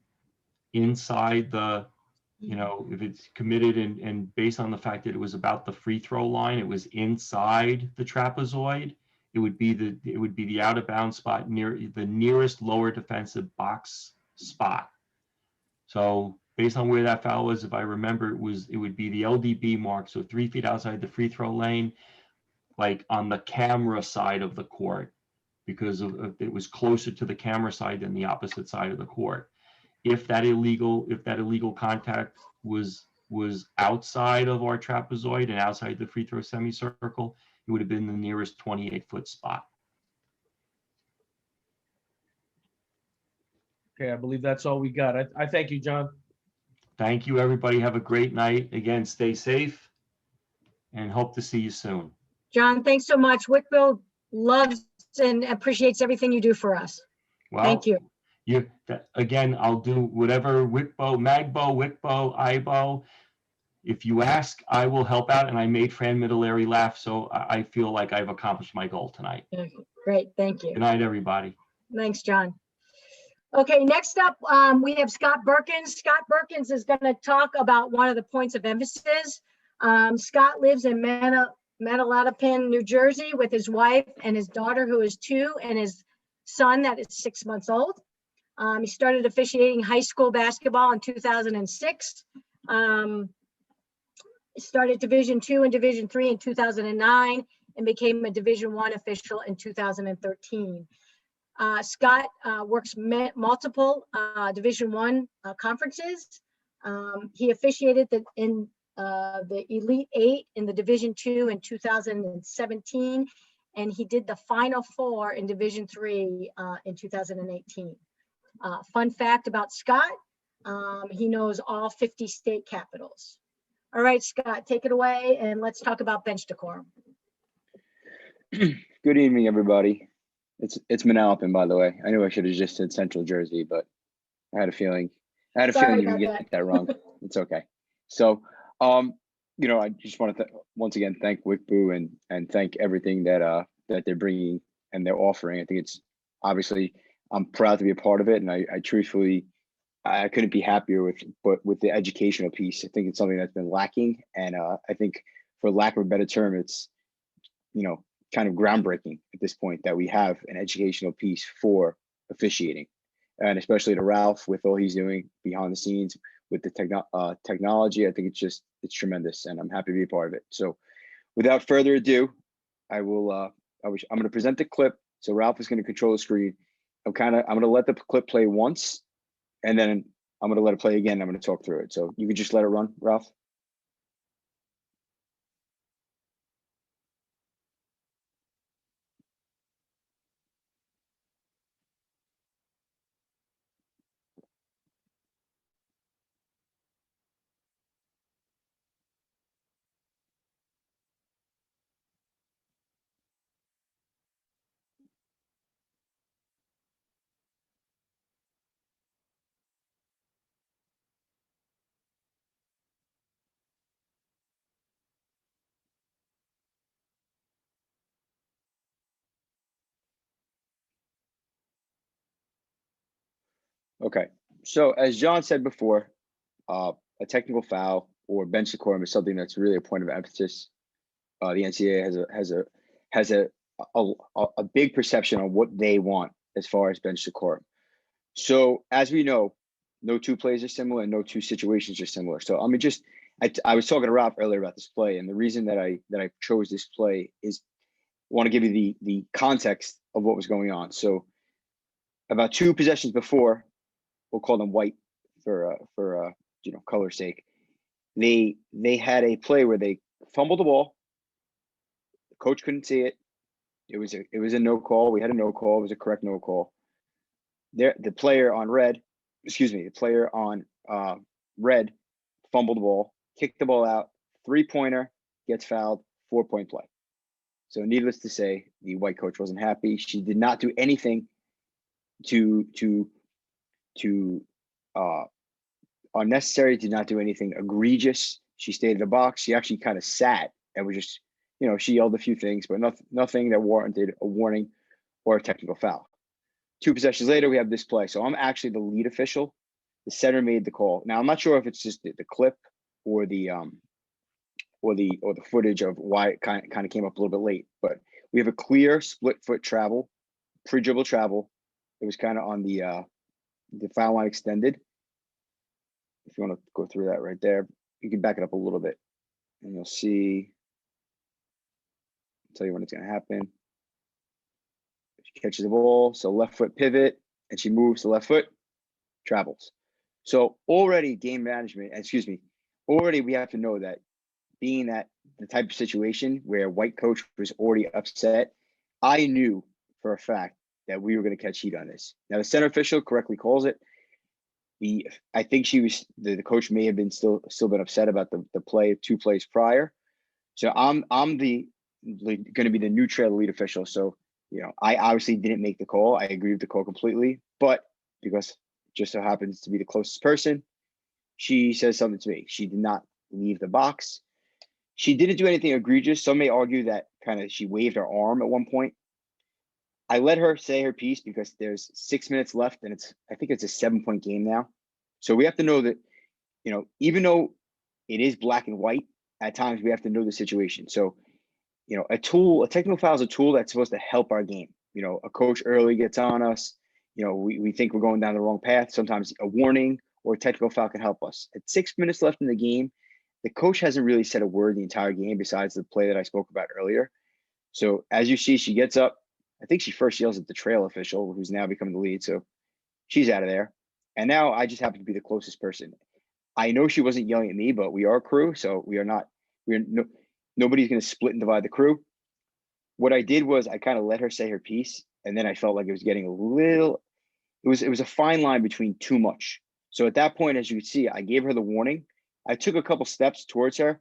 Speaker 1: inside if it's committed and based on the fact that it was about the free throw line, it was inside the trapezoid, it would be the out of bounds spot near the nearest lower defensive box spot. So based on where that foul was, if I remember, it would be the LDB mark, so 3 feet outside the free throw lane, like on the camera side of the court, because it was closer to the camera side than the opposite side of the court. If that illegal contact was outside of our trapezoid and outside the free throw semicircle, it would have been the nearest 28-foot spot.
Speaker 4: Okay, I believe that's all we got. I thank you, John.
Speaker 1: Thank you, everybody. Have a great night. Again, stay safe, and hope to see you soon.
Speaker 3: John, thanks so much. WCBOO loves and appreciates everything you do for us.
Speaker 1: Well,
Speaker 3: Thank you.
Speaker 1: Again, I'll do whatever Magbo, Wickbo, Ibo. If you ask, I will help out, and I made Fran Middleary laugh, so I feel like I've accomplished my goal tonight.
Speaker 3: Great, thank you.
Speaker 1: Good night, everybody.
Speaker 3: Thanks, John. Okay, next up, we have Scott Berkins. Scott Berkins is going to talk about one of the points of emphasis. Scott lives in Manalapan, New Jersey, with his wife and his daughter, who is 2, and his son that is 6 months old. He started officiating high school basketball in 2006. Started Division II and Division III in 2009 and became a Division I official in 2013. Scott works multiple Division I conferences. He officiated in the Elite 8 in the Division II in 2017, and he did the Final Four in Division III in 2018. Fun fact about Scott, he knows all 50 state capitals. All right, Scott, take it away, and let's talk about bench decorum.
Speaker 5: Good evening, everybody. It's Manalapan, by the way. I knew I should have just said Central Jersey, but I had a feeling you would get that wrong. It's okay. So, I just want to once again thank WCBOO and thank everything that they're bringing and they're offering. I think it's obviously I'm proud to be a part of it, and I truthfully I couldn't be happier with the educational piece. I think it's something that's been lacking, and I think, for lack of a better term, it's kind of groundbreaking at this point that we have an educational piece for officiating, and especially to Ralph with all he's doing behind the scenes with the technology. I think it's tremendous, and I'm happy to be a part of it. So, without further ado, I'm going to present the clip. So Ralph is going to control the screen. I'm going to let the clip play once, and then I'm going to let it play again. I'm going to talk through it. So you could just let it run, Ralph. Okay, so as John said before, a technical foul or bench decorum is something that's really a point of emphasis. The NCAA has a big perception on what they want as far as bench decorum. So as we know, no two plays are similar and no two situations are similar. So I was talking to Ralph earlier about this play, and the reason that I chose this play is I want to give you the context of what was going on. So about 2 possessions before, we'll call them white for color's sake. They had a play where they fumbled the ball. The coach couldn't see it. It was a no call. We had a no call. It was a correct no call. The player on red fumbled the ball, kicked the ball out, 3-pointer, gets fouled, 4-point play. So needless to say, the white coach wasn't happy. She did not do anything to unnecessary, did not do anything egregious. She stayed in the box. She actually kind of sat and was just, she yelled a few things, but nothing that warranted a warning or a technical foul. 2 possessions later, we have this play. So I'm actually the lead official. The center made the call. Now I'm not sure if it's just the clip or the footage of why it kind of came up a little bit late, but we have a clear split foot travel, pre-dribble travel. It was kind of on the foul line extended. If you want to go through that right there, you can back it up a little bit and you'll see, I'll tell you when it's going to happen. She catches the ball, so left foot pivot, and she moves to left foot, travels. So already game management, already we have to know that being that the type of situation where white coach was already upset, I knew for a fact that we were going to catch heat on this. Now the center official correctly calls it. I think the coach may have been still been upset about the play 2 plays prior. So I'm going to be the neutral lead official. So I obviously didn't make the call. I agree with the call completely, but because it just so happens to be the closest person. She says something to me. She did not leave the box. She didn't do anything egregious. Some may argue that kind of she waved her arm at one point. I let her say her piece because there's 6 minutes left, and I think it's a 7-point game now. So we have to know that, even though it is black and white, at times we have to know the situation. So, a technical foul is a tool that's supposed to help our game. A coach early gets on us. We think we're going down the wrong path. Sometimes a warning or a technical foul can help us. At 6 minutes left in the game, the coach hasn't really said a word the entire game besides the play that I spoke about earlier. So as you see, she gets up. I think she first yells at the trail official, who's now become the lead. So she's out of there. And now I just happen to be the closest person. I know she wasn't yelling at me, but we are a crew. So nobody's going to split and divide the crew. What I did was I kind of let her say her piece. And then I felt like it was getting it was a fine line between too much. So at that point, as you can see, I gave her the warning. I took a couple steps towards her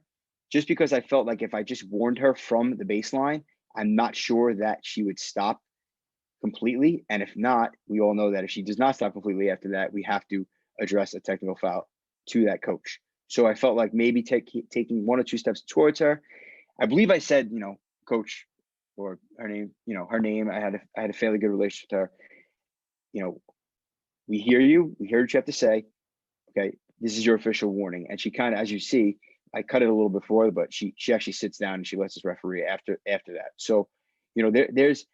Speaker 5: just because I felt like if I just warned her from the baseline, I'm not sure that she would stop completely. And if not, we all know that if she does not stop completely after that, we have to address a technical foul to that coach. So I felt like maybe taking 1 or 2 steps towards her. I believe I said, coach, or her name. I had a fairly good relationship with her. We hear you. We hear what you have to say. Okay, this is your official warning. And she kind of, as you see, I cut it a little before, but she actually sits down and she lets us referee after that. So, there's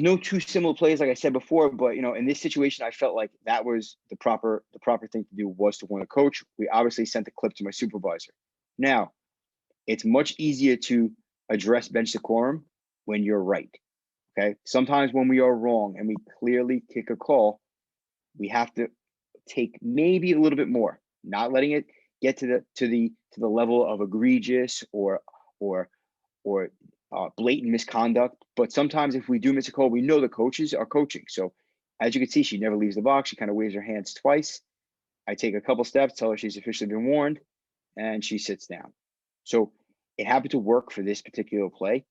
Speaker 5: no two similar plays, like I said before, but in this situation, I felt like that was the proper thing to do was to warn the coach. We obviously sent the clip to my supervisor. Now, it's much easier to address bench decorum when you're right. Okay. Sometimes when we are wrong and we clearly kick a call, we have to take maybe a little bit more, not letting it get to the level of egregious or blatant misconduct. But sometimes if we do miss a call, we know the coaches are coaching. So as you can see, she never leaves the box. She kind of waves her hands twice. I take a couple steps, tell her she's officially been warned, and she sits down. So it happened to work for this particular play.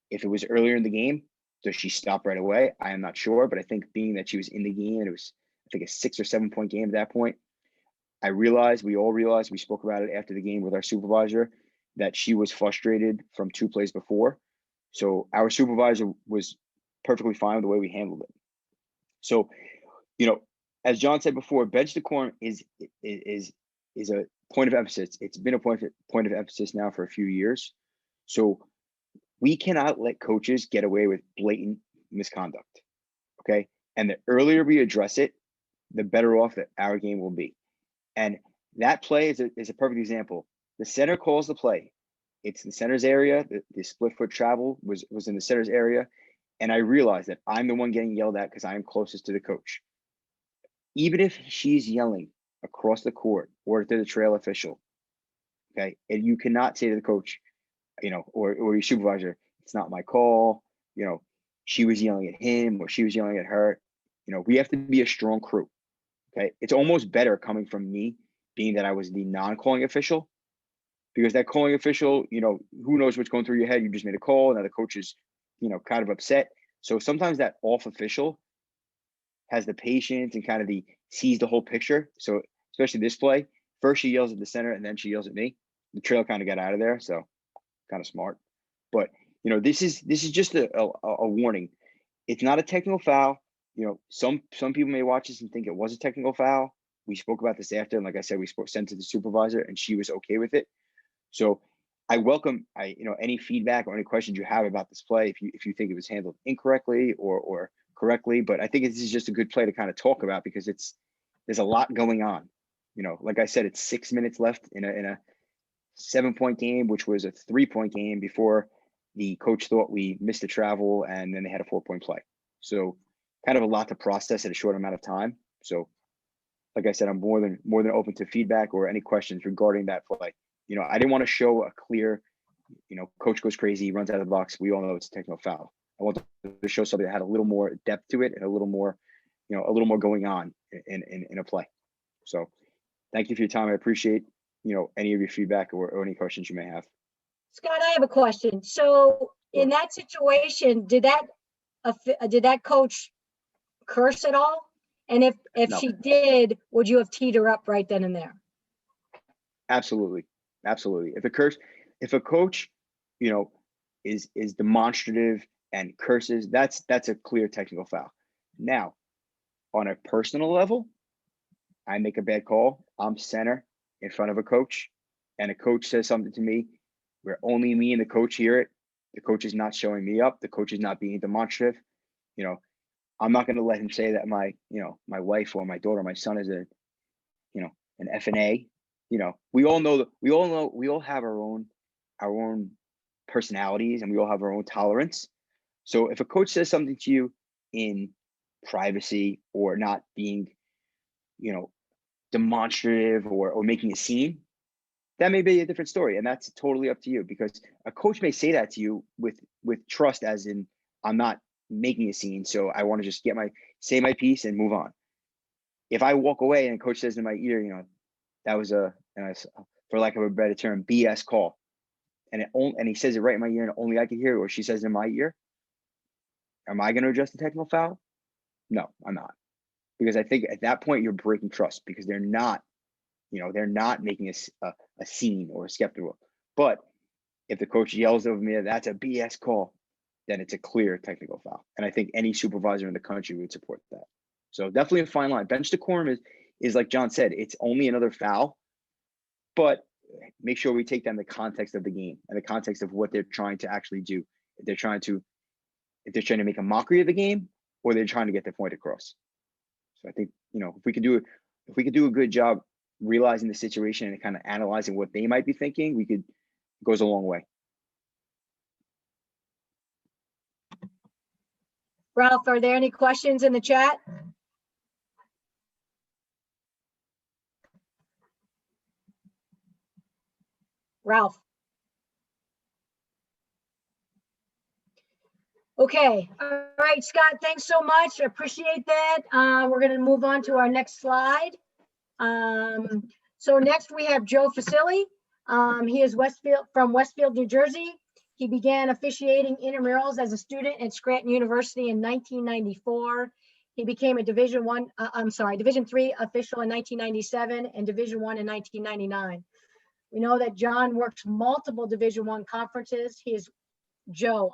Speaker 5: If it was earlier in the game, does she stop right away? I am not sure, but I think being that she was in the game and it was, I think, a 6 or 7 point game at that point, we all realized, we spoke about it after the game with our supervisor, that she was frustrated from 2 plays before. So our supervisor was perfectly fine with the way we handled it. So, as John said before, bench decorum is a point of emphasis. It's been a point of emphasis now for a few years. So we cannot let coaches get away with blatant misconduct. Okay. And the earlier we address it, the better off that our game will be. And that play is a perfect example. The center calls the play. It's the center's area. The split foot travel was in the center's area. And I realized that I'm the one getting yelled at because I am closest to the coach. Even if she's yelling across the court or to the trail official, okay, and you cannot say to the coach, or your supervisor, it's not my call, she was yelling at him or she was yelling at her. We have to be a strong crew. Okay. It's almost better coming from me, being that I was the non-calling official, because that calling official, who knows what's going through your head. You just made a call. Now the coach is, kind of upset. So sometimes that off official has the patience and kind of sees the whole picture. So especially this play, first she yells at the center and then she yells at me. The trail kind of got out of there. So kind of smart. But, this is just a warning. It's not a technical foul. Some people may watch this and think it was a technical foul. We spoke about this after, and like I said, sent to the supervisor and she was okay with it. So I welcome any feedback or any questions you have about this play if you think it was handled incorrectly or correctly. But I think this is just a good play to kind of talk about because there's a lot going on. Like I said, it's 6 minutes left in a 7 point game, which was a 3 point game before the coach thought we missed the travel and then they had a 4 point play. So kind of a lot to process in a short amount of time. So like I said, I'm more than open to feedback or any questions regarding that play. I didn't want to show a clear, coach goes crazy, he runs out of the box. We all know it's a technical foul. I want to show something that had a little more depth to it and a little more going on in a play. So thank you for your time. I appreciate, any of your feedback or any questions you may have.
Speaker 3: Scott, I have a question. So in that situation, did that coach curse at all? And if
Speaker 5: No.
Speaker 3: she did, would you have teed her up right then and there?
Speaker 5: Absolutely. Absolutely. If a coach, you know, is demonstrative and curses, that's a clear technical foul. Now, on a personal level, I make a bad call. I'm center in front of a coach, and a coach says something to me where only me and the coach hear it. The coach is not showing me up. The coach is not being demonstrative. You know, I'm not going to let him say that my wife or my daughter, or my son is an FNA. You know, we all have our own personalities, and we all have our own tolerance. So if a coach says something to you in privacy, or not being, demonstrative, or making a scene, that may be a different story, and that's totally up to you, because a coach may say that to you with trust, as in, I'm not making a scene, so I want to just say my piece and move on. If I walk away and a coach says in my ear, that was for lack of a better term, BS call, and he says it right in my ear and only I can hear it, or she says it in my ear, am I going to address the technical foul? No, I'm not, because I think at that point you're breaking trust, because they're not making a scene or a skeptical. But if the coach yells over me, that's a BS call, then it's a clear technical foul. And I think any supervisor in the country would support that. So definitely a fine line. Bench decorum is like John said, it's only another foul, but make sure we take that in the context of the game and the context of what they're trying to actually do. If they're trying to make a mockery of the game, or they're trying to get their point across. So I think, if we could do a good job realizing the situation and kind of analyzing what they might be thinking, it goes a long way.
Speaker 3: Ralph, are there any questions in the chat? Ralph. Okay, all right, Scott, thanks so much. I appreciate that. We're going to move on to our next slide. So next we have Joe Fasili. He is from Westfield, New Jersey. He began officiating intramurals as a student at Scranton University in 1994. He became a Division III official in 1997 and Division I in 1999. We know that John works multiple Division I conferences. Joe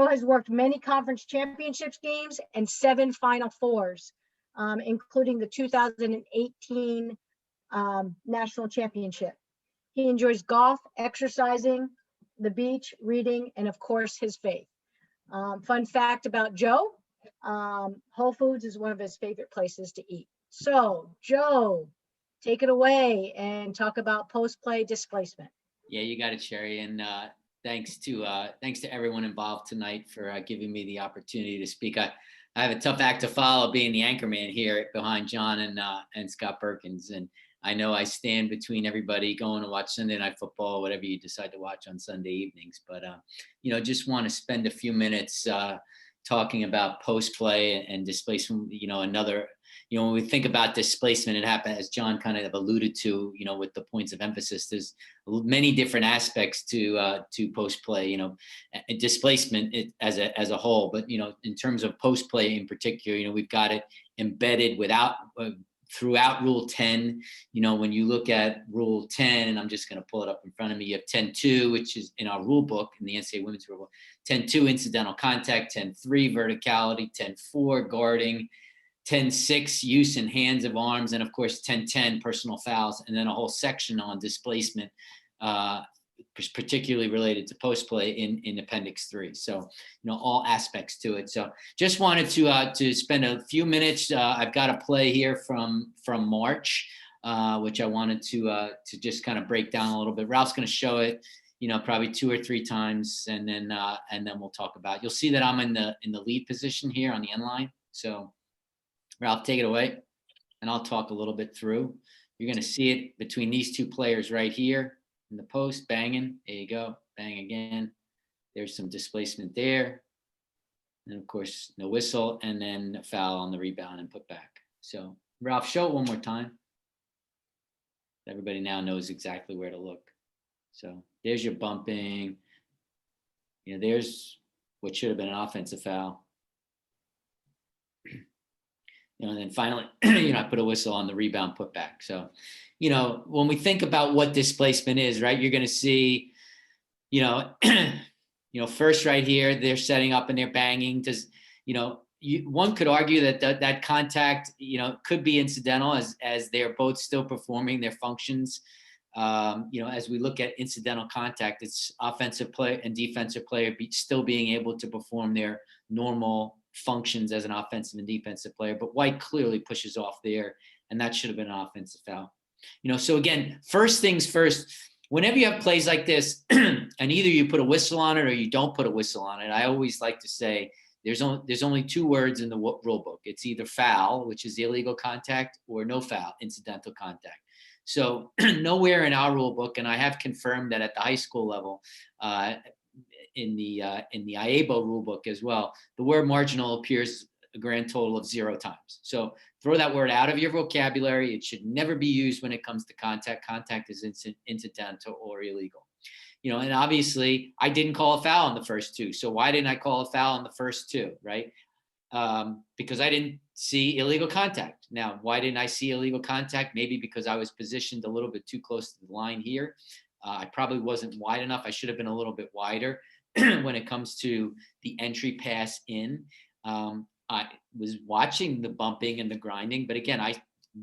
Speaker 3: has worked many conference championships games and 7 Final Fours, including the 2018 National Championship. He enjoys golf, exercising, the beach, reading, and of course, his faith. Fun fact about Joe, Whole Foods is one of his favorite places to eat. So, Joe, take it away and talk about post-play displacement.
Speaker 6: Yeah, you got it, Sherry. And thanks to everyone involved tonight for giving me the opportunity to speak. I have a tough act to follow, being the anchorman here behind John and Scott Perkins. And I know I stand between everybody going to watch Sunday Night Football, whatever you decide to watch on Sunday evenings. But, just want to spend a few minutes talking about post-play and displacement, when we think about displacement, it happens, as John kind of alluded to, with the points of emphasis, there's many different aspects to post-play, displacement as a whole. But, in terms of post-play in particular, we've got it embedded throughout Rule 10. When you look at Rule 10, and I'm just going to pull it up in front of me, you have 10.2, which is in our rule book, in the NCAA women's rule book, 10.2 incidental contact, 10.3 verticality, 10.4 guarding, 10.6 use in hands of arms, and of course 10.10 personal fouls, and then a whole section on displacement, particularly related to post play in Appendix 3. So, all aspects to it. So, just wanted to spend a few minutes. I've got a play here from March, which I wanted to just kind of break down a little bit. Ralph's going to show it, probably 2 or 3 times, and then we'll talk about it. You'll see that I'm in the lead position here on the end line. So, Ralph, take it away, and I'll talk a little bit through. You're going to see it between these 2 players right here in the post, banging. There you go, bang again. There's some displacement there. And of course, no whistle, and then a foul on the rebound and put back. So, Ralph, show it one more time. Everybody now knows exactly where to look. So there's your bumping. There's what should have been an offensive foul. and then finally, I put a whistle on the rebound putback. So, when we think about what displacement is, right, you're going to see, first right here, they're setting up and they're banging. One could argue that contact, could be incidental as they're both still performing their functions. As we look at incidental contact, it's offensive player and defensive player still being able to perform their normal functions as an offensive and defensive player. But White clearly pushes off there, and that should have been an offensive foul. So again, first things first, whenever you have plays like this, and either you put a whistle on it or you don't put a whistle on it, I always like to say there's only two words in the rule book. It's either foul, which is illegal contact, or no foul, incidental contact. So nowhere in our rule book, and I have confirmed that at the high school level, in the IABO rule book as well, the word marginal appears a grand total of 0 times. So throw that word out of your vocabulary. It should never be used when it comes to contact. Contact is incidental or illegal. And obviously I didn't call a foul on the first two. So why didn't I call a foul on the first two, right? Because I didn't see illegal contact. Now, why didn't I see illegal contact? Maybe because I was positioned a little bit too close to the line here. I probably wasn't wide enough. I should have been a little bit wider when it comes to the entry pass in. I was watching the bumping and the grinding, but again, I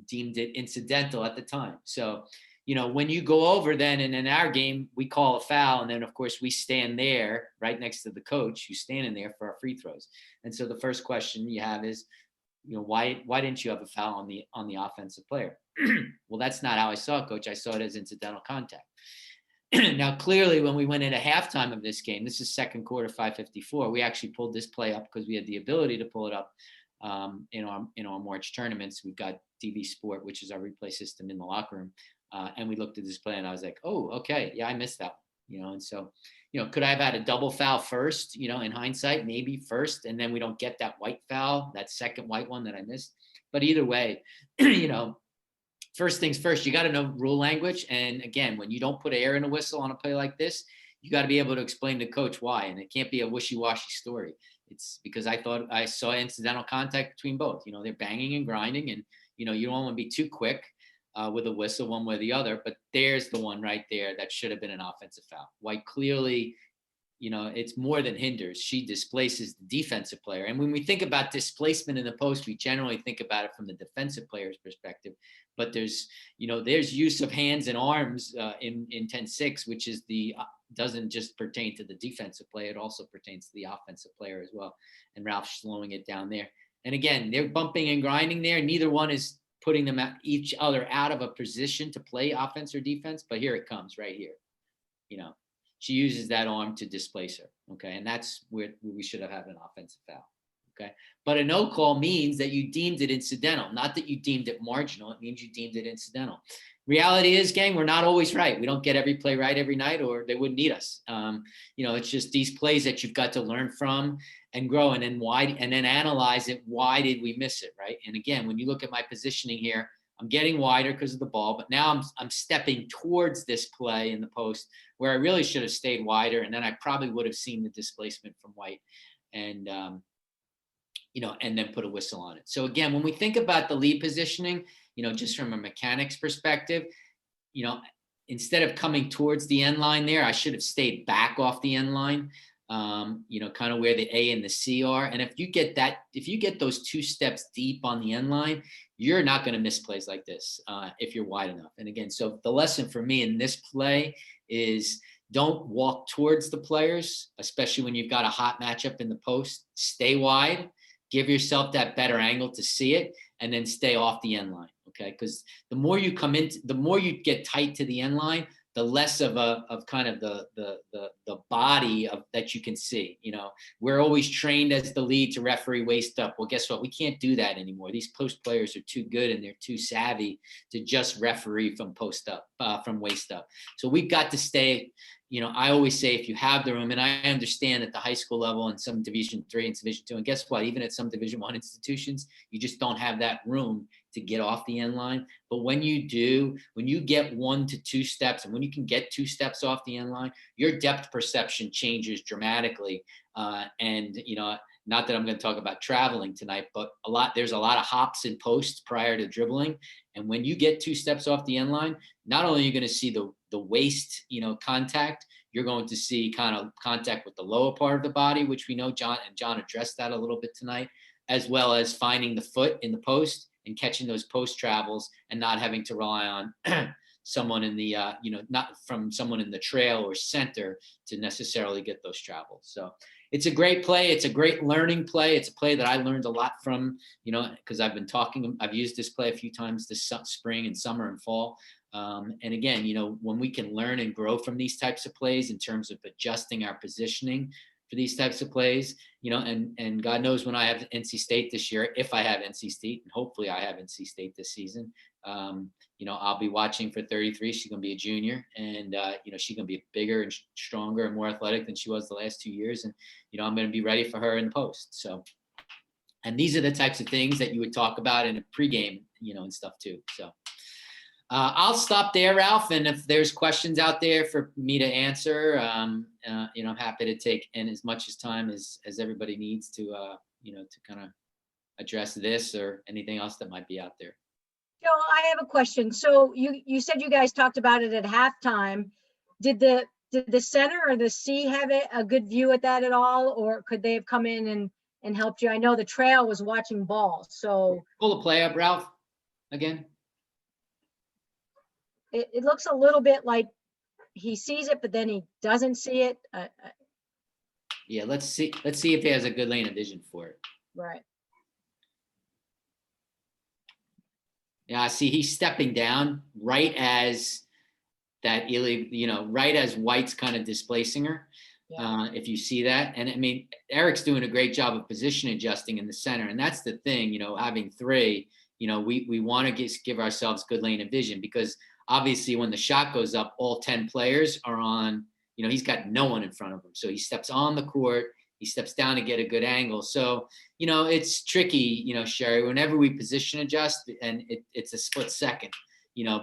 Speaker 6: deemed it incidental at the time. So, when you go over then, and in our game, we call a foul. And then of course we stand there right next to the coach who's standing there for our free throws. And so the first question you have is, why didn't you have a foul on the offensive player? Well, that's not how I saw it, coach. I saw it as incidental contact. Now, clearly, when we went into halftime of this game, this is second quarter, 5:54. We actually pulled this play up because we had the ability to pull it up in our March tournaments. We've got DB Sport, which is our replay system in the locker room, and we looked at this play, and I was like, "Oh, okay, yeah, I missed that one." And so, could I have had a double foul first? In hindsight, maybe first, and then we don't get that White foul, that second White one that I missed. But either way, first things first, you got to know rule language. And again, when you don't put air in a whistle on a play like this, you got to be able to explain to coach why. And it can't be a wishy-washy story. It's because I thought I saw incidental contact between both. They're banging and grinding, and you don't want to be too quick with a whistle one way or the other. But there's the one right there that should have been an offensive foul. White clearly, it's more than hinders. She displaces the defensive player. And when we think about displacement in the post, we generally think about it from the defensive player's perspective. But there's use of hands and arms in 10-6, which is doesn't just pertain to the defensive player. It also pertains to the offensive player as well. And Ralph's slowing it down there. And again, they're bumping and grinding there. Neither one is putting them each other out of a position to play offense or defense. But here it comes right here. She uses that arm to displace her. Okay. And that's where we should have had an offensive foul. Okay. But a no call means that you deemed it incidental, not that you deemed it marginal. It means you deemed it incidental. Reality is, gang, we're not always right. We don't get every play right every night, or they wouldn't need us. It's just these plays that you've got to learn from and grow, and then analyze it. Why did we miss it? Right. And again, when you look at my positioning here, I'm getting wider because of the ball, but now I'm stepping towards this play in the post where I really should have stayed wider. And then I probably would have seen the displacement from White and then put a whistle on it. So again, when we think about the lead positioning, just from a mechanics perspective, instead of coming towards the end line there, I should have stayed back off the end line, kind of where the A and the C are. And if you get those 2 steps deep on the end line, you're not going to miss plays like this if you're wide enough. And again, so the lesson for me in this play is don't walk towards the players, especially when you've got a hot matchup in the post. Stay wide, give yourself that better angle to see it, and then stay off the end line. Okay. Because the more you the more you get tight to the end line, the less of kind of the body of that you can see. We're always trained as the lead to referee waist up. Well, guess what? We can't do that anymore. These post players are too good and they're too savvy to just referee from post up, from waist up. So we've got to stay. I always say if you have the room, and I understand at the high school level and some Division III and Division II, and guess what? Even at some Division I institutions, you just don't have that room to get off the end line. But when you do, when you get 1 to 2 steps, and when you can get 2 steps off the end line, your depth perception changes dramatically. And not that I'm going to talk about traveling tonight, but there's a lot of hops and posts prior to dribbling. And when you get 2 steps off the end line, not only are you going to see the waist, contact, you're going to see kind of contact with the lower part of the body, which we know John addressed that a little bit tonight, as well as finding the foot in the post and catching those post travels and not having to rely on someone in the, not from someone in the trail or center to necessarily get those travels. So it's a great play. It's a great learning play. It's a play that I learned a lot from, because I've used this play a few times this spring and summer and fall. And again, when we can learn and grow from these types of plays in terms of adjusting our positioning for these types of plays, and God knows when I have NC State this year, if I have NC State, and hopefully I have NC State this season, I'll be watching for 33. She's going to be a junior, and, she's going to be bigger and stronger and more athletic than she was the last 2 years. And, I'm going to be ready for her in the post. So, and these are the types of things that you would talk about in a pregame, and stuff too. So I'll stop there, Ralph. And if there's questions out there for me to answer, I'm happy to take in as much as time as everybody needs to, to kind of address this or anything else that might be out there.
Speaker 3: Joe, I have a question. So you said you guys talked about it at halftime. Did the center or the C have a good view at that at all, or could they have come in and helped you? I know the trail was watching ball, so
Speaker 6: Pull the play up, Ralph, again.
Speaker 3: it looks a little bit like he sees it, but then he doesn't see it.
Speaker 6: Yeah, let's see if he has a good lane of vision for it.
Speaker 3: Right.
Speaker 6: Yeah, see, he's stepping down right as that, right as White's kind of displacing her. Yeah. If you see that. And I mean, Eric's doing a great job of position adjusting in the center. And that's the thing, having 3, we want to give ourselves good lane of vision, because obviously when the shot goes up, all 10 players are on, he's got no one in front of him. So he steps on the court, he steps down to get a good angle. So, it's tricky, Sherry, whenever we position adjust, and it's a split second,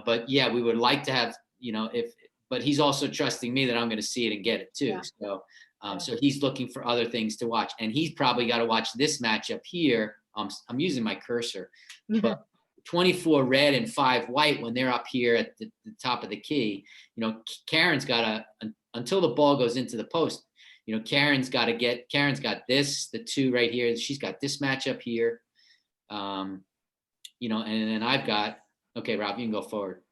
Speaker 6: but yeah, we would like to have, but he's also trusting me that I'm going to see it and get it too. Yeah. So, so he's looking for other things to watch, and he's probably got to watch this matchup here. I'm using my cursor, but 24 red and 5 white, when they're up here at the top of the key, Karen's got until the ball goes into the post, Karen's got this, the 2 right here. She's got this matchup here. And then I've got, okay, Rob, you can go forward.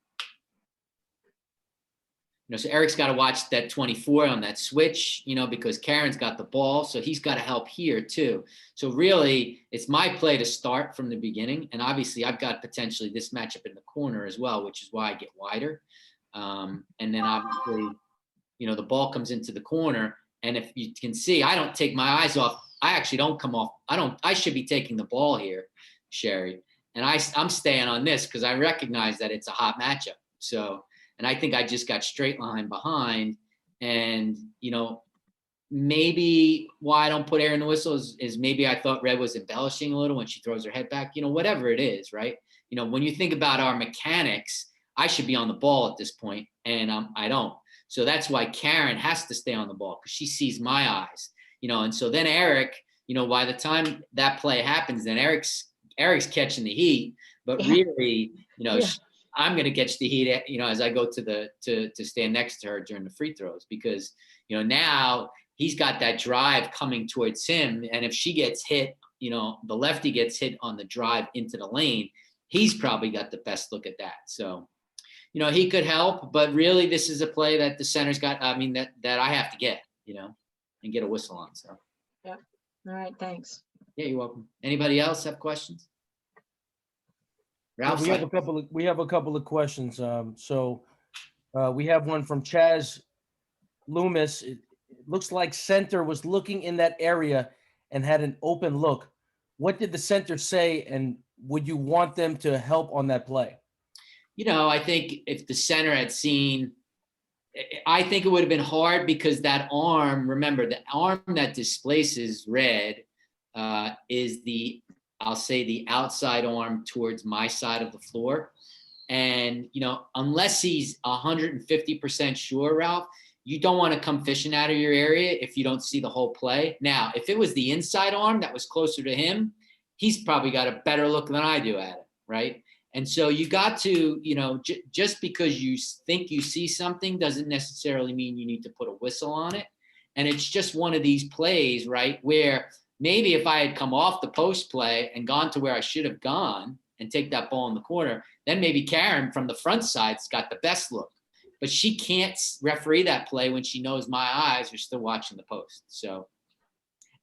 Speaker 6: So Eric's got to watch that 24 on that switch, because Karen's got the ball. So he's got to help here too. So really it's my play to start from the beginning. And obviously I've got potentially this matchup in the corner as well, which is why I get wider. And then obviously, the ball comes into the corner. And if you can see, I don't take my eyes off. I actually don't come off. I should be taking the ball here, Sherry. And I'm staying on this because I recognize that it's a hot matchup. So, and I think I just got straight line behind. And, maybe why I don't put air in the whistle is maybe I thought Red was embellishing a little when she throws her head back, whatever it is, right? When you think about our mechanics, I should be on the ball at this point, and I don't. So that's why Karen has to stay on the ball, because she sees my eyes, and so then Eric, by the time that play happens, then Eric's catching the heat, but really, I'm going to catch the heat, as I go to stand next to her during the free throws, because, now he's got that drive coming towards him. And if she gets hit, the lefty gets hit on the drive into the lane, he's probably got the best look at that. So, he could help, but really this is a play that the center's got, that I have to get, and get a whistle on. So.
Speaker 3: Yeah. All right. Thanks.
Speaker 6: Yeah, you're welcome. Anybody else have questions? Ralph,
Speaker 4: we have a couple of questions. We have one from Chaz Loomis. It looks like center was looking in that area and had an open look. What did the center say, and would you want them to help on that play?
Speaker 6: I think if the center had seen, I think it would have been hard, because that arm, remember, the arm that displaces Red is I'll say the outside arm towards my side of the floor. And, unless he's 150% sure, Ralph, you don't want to come fishing out of your area if you don't see the whole play. Now, if it was the inside arm that was closer to him, he's probably got a better look than I do at it, right? And so you got to, just because you think you see something doesn't necessarily mean you need to put a whistle on it. And it's just one of these plays, right, where maybe if I had come off the post play and gone to where I should have gone and take that ball in the corner, then maybe Karen from the front side's got the best look. But she can't referee that play when she knows my eyes are still watching the post. So,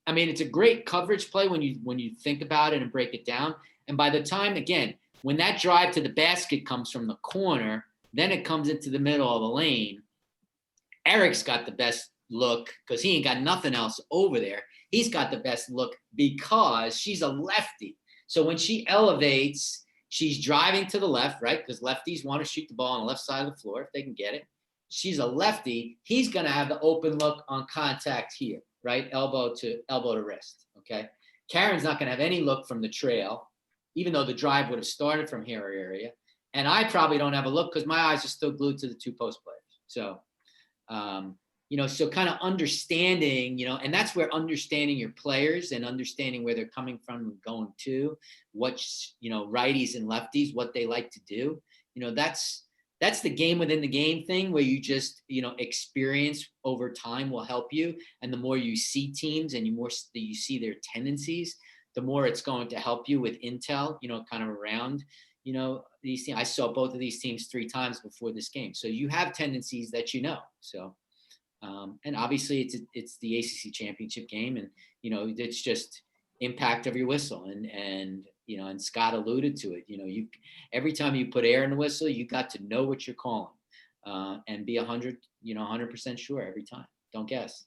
Speaker 6: I mean, it's a great coverage play when you think about it and break it down. And by the time, again, when that drive to the basket comes from the corner, then it comes into the middle of the lane. Eric's got the best look because he ain't got nothing else over there. He's got the best look because she's a lefty. So when she elevates, she's driving to the left, right? Because lefties want to shoot the ball on the left side of the floor if they can get it. She's a lefty. He's going to have the open look on contact here, right? Elbow to wrist, okay? Karen's not going to have any look from the trail, even though the drive would have started from her area. And I probably don't have a look because my eyes are still glued to the two post players. So, so kind of understanding, and that's where understanding your players and understanding where they're coming from and going to, what, righties and lefties, what they like to do, that's the game within the game thing where you just, experience over time will help you. And the more you see teams and you see their tendencies, the more it's going to help you with intel, kind of around, these teams. I saw both of these teams 3 times before this game. So you have tendencies that so. And obviously it's the ACC championship game, and it's just impact of your whistle, and Scott alluded to it. Every time you put air in the whistle, you got to know what you're calling, and be 100% sure every time. Don't guess.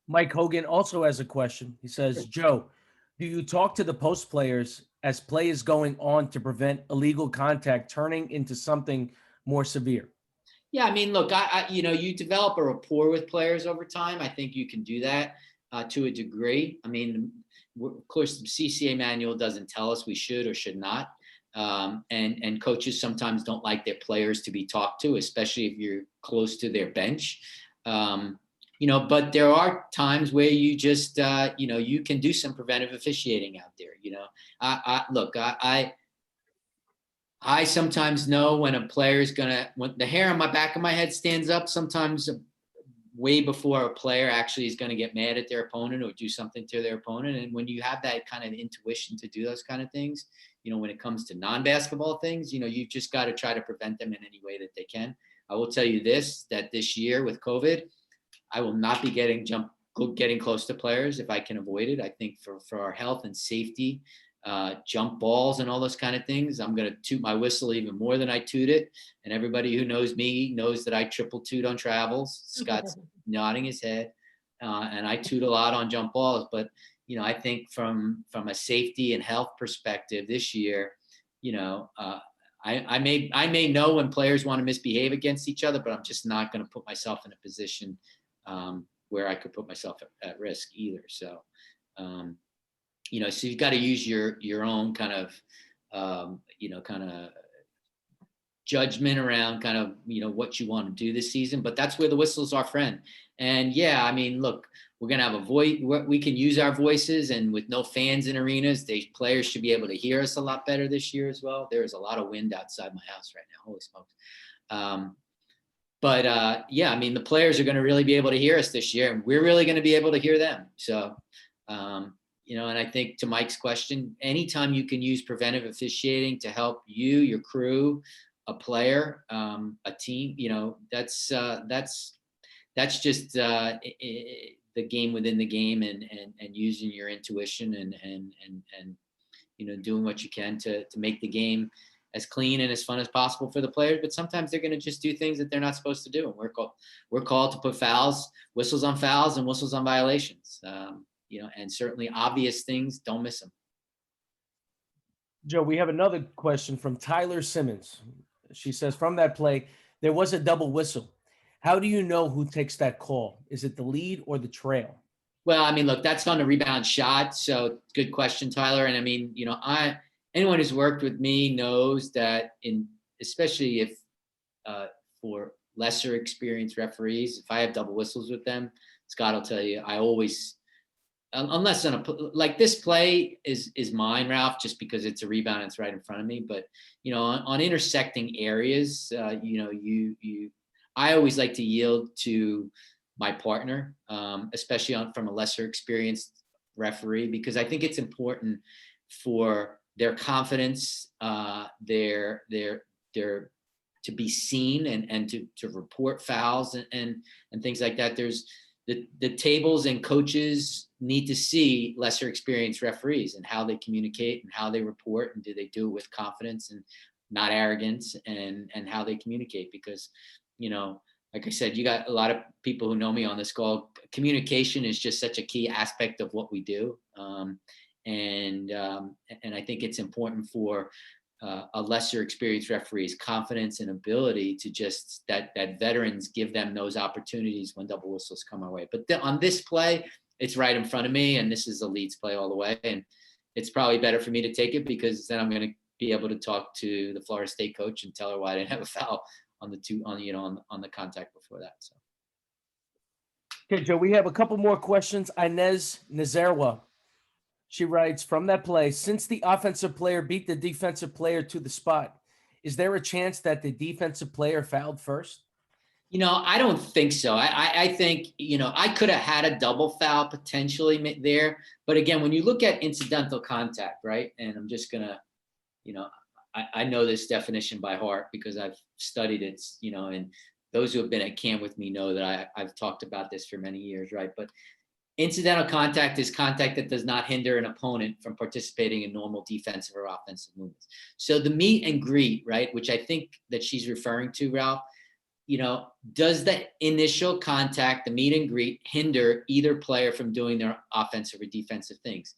Speaker 4: Mike Hogan also has a question. He says, Joe, do you talk to the post players as play is going on to prevent illegal contact turning into something more severe?
Speaker 6: Yeah, I mean, look, you develop a rapport with players over time. I think you can do that to a degree. I mean, of course, the CCA manual doesn't tell us we should or should not. And coaches sometimes don't like their players to be talked to, especially if you're close to their bench. But there are times where you just, you can do some preventive officiating out there. I sometimes know when a player is when the hair on my back of my head stands up, sometimes way before a player actually is going to get mad at their opponent or do something to their opponent. And when you have that kind of intuition to do those kind of things, when it comes to non-basketball things, you've just got to try to prevent them in any way that they can. I will tell you that this year with COVID, I will not be getting close to players if I can avoid it. I think for our health and safety, jump balls and all those kind of things, I'm going to toot my whistle even more than I toot it. And everybody who knows me knows that I triple toot on travels. Scott's nodding his head, and I toot a lot on jump balls. But, I think from a safety and health perspective this year, I may know when players want to misbehave against each other, but I'm just not going to put myself in a position where I could put myself at risk either. So, so you've got to use your own kind of, judgment around kind of, what you want to do this season, but that's where the whistle's our friend. And yeah, I mean, look, we're going to have a voice, we can use our voices, and with no fans in arenas, players should be able to hear us a lot better this year as well. There is a lot of wind outside my house right now. Holy smokes. Yeah, I mean, the players are going to really be able to hear us this year, and we're really going to be able to hear them. So, and I think to Mike's question, anytime you can use preventive officiating to help you, your crew, a player, a team, that's just the game within the game, and using your intuition and doing what you can to make the game as clean and as fun as possible for the players. But sometimes they're going to just do things that they're not supposed to do. And we're called to put whistles on fouls and whistles on violations. And certainly obvious things, don't miss them.
Speaker 4: Joe, we have another question from Tyler Simmons. She says, from that play, there was a double whistle. How do you know who takes that call? Is it the lead or the trail?
Speaker 6: Well, I mean, look, that's on a rebound shot. So good question, Tyler. And I mean, anyone who's worked with me knows that especially if for lesser experienced referees, if I have double whistles with them, Scott will tell you, I always, unless on like this play is mine, Ralph, just because it's a rebound, it's right in front of me. But on intersecting areas, I always like to yield to my partner, especially from a lesser experienced referee, because I think it's important for their confidence, their to be seen and to report fouls and things like that. There's the tables and coaches need to see lesser experienced referees and how they communicate and how they report, and do they do it with confidence and not arrogance, and how they communicate, because like I said, you got a lot of people who know me on this call. Communication is just such a key aspect of what we do. And I think it's important for a lesser experienced referee's confidence and ability to just that veterans give them those opportunities when double whistles come our way. But on this play, it's right in front of me, and this is a leads play all the way. And it's probably better for me to take it, because then I'm going to be able to talk to the Florida State coach and tell her why I didn't have a foul on the contact before that. So.
Speaker 4: Okay, Joe, we have a couple more questions. Inez Nazarwa. She writes, from that play, since the offensive player beat the defensive player to the spot, is there a chance that the defensive player fouled first?
Speaker 6: I don't think so. I think, I could have had a double foul potentially there. But again, when you look at incidental contact, right? And I'm just going to, I know this definition by heart because I've studied it, and those who have been at camp with me know that I've talked about this for many years, right? But incidental contact is contact that does not hinder an opponent from participating in normal defensive or offensive movements. So the meet and greet, right, which I think that she's referring to, Ralph, does the initial contact, the meet and greet, hinder either player from doing their offensive or defensive things?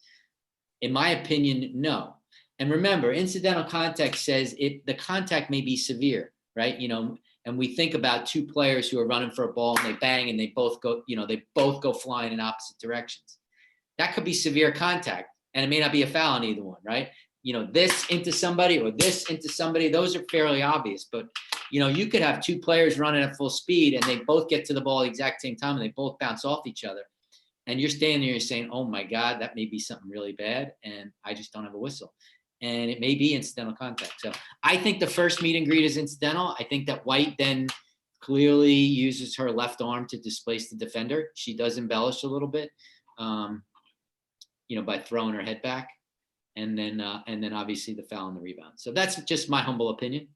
Speaker 6: In my opinion, no. And remember, incidental contact says the contact may be severe, right? And we think about two players who are running for a ball and they bang and they both go flying in opposite directions. That could be severe contact, and it may not be a foul on either one, right? This into somebody or this into somebody, those are fairly obvious. But, you could have two players running at full speed and they both get to the ball at the exact same time and they both bounce off each other. And you're standing there, you're saying, oh my God, that may be something really bad, and I just don't have a whistle. And it may be incidental contact. So I think the first meet and greet is incidental. I think that White then clearly uses her left arm to displace the defender. She does embellish a little bit, by throwing her head back, and then obviously the foul and the rebound. So that's just my humble opinion.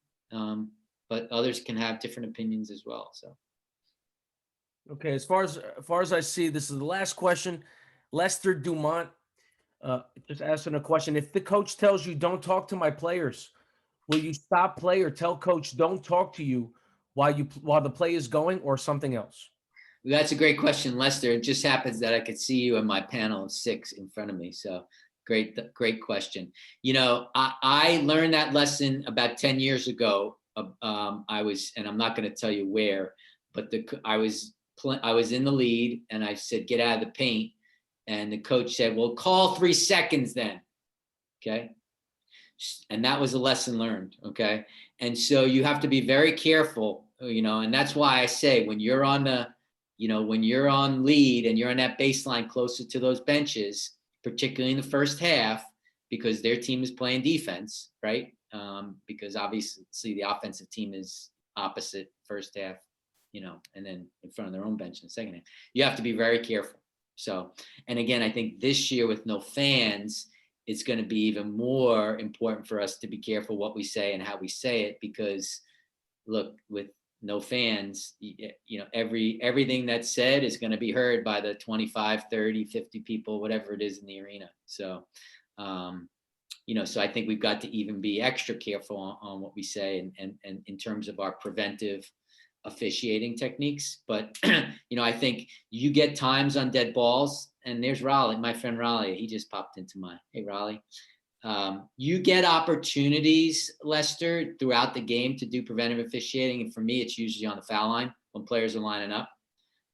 Speaker 6: But others can have different opinions as well. So.
Speaker 4: Okay, as far as I see, this is the last question. Lester Dumont. Just asking a question. If the coach tells you don't talk to my players, will you stop play or tell coach don't talk to you while the play is going, or something else?
Speaker 6: That's a great question, Lester. It just happens that I could see you in my panel of 6 in front of me. So great question. I learned that lesson about 10 years ago. I was, and I'm not going to tell you where, but I was in the lead and I said, get out of the paint. And the coach said, well, call 3 seconds then. Okay. And that was a lesson learned. Okay. And so you have to be very careful, and that's why I say when you're on when you're on lead and you're on that baseline closer to those benches, particularly in the first half, because their team is playing defense, right? Because obviously the offensive team is opposite first half, and then in front of their own bench in the second half. You have to be very careful. So, and again, I think this year with no fans, it's going to be even more important for us to be careful what we say and how we say it, because look, with no fans, everything that's said is going to be heard by the 25, 30, 50 people, whatever it is in the arena. So, so I think we've got to even be extra careful on what we say and in terms of our preventive officiating techniques. But I think you get times on dead balls, and there's Raleigh, my friend Raleigh. He just popped into hey Raleigh. You get opportunities, Lester, throughout the game to do preventive officiating, and for me, it's usually on the foul line when players are lining up.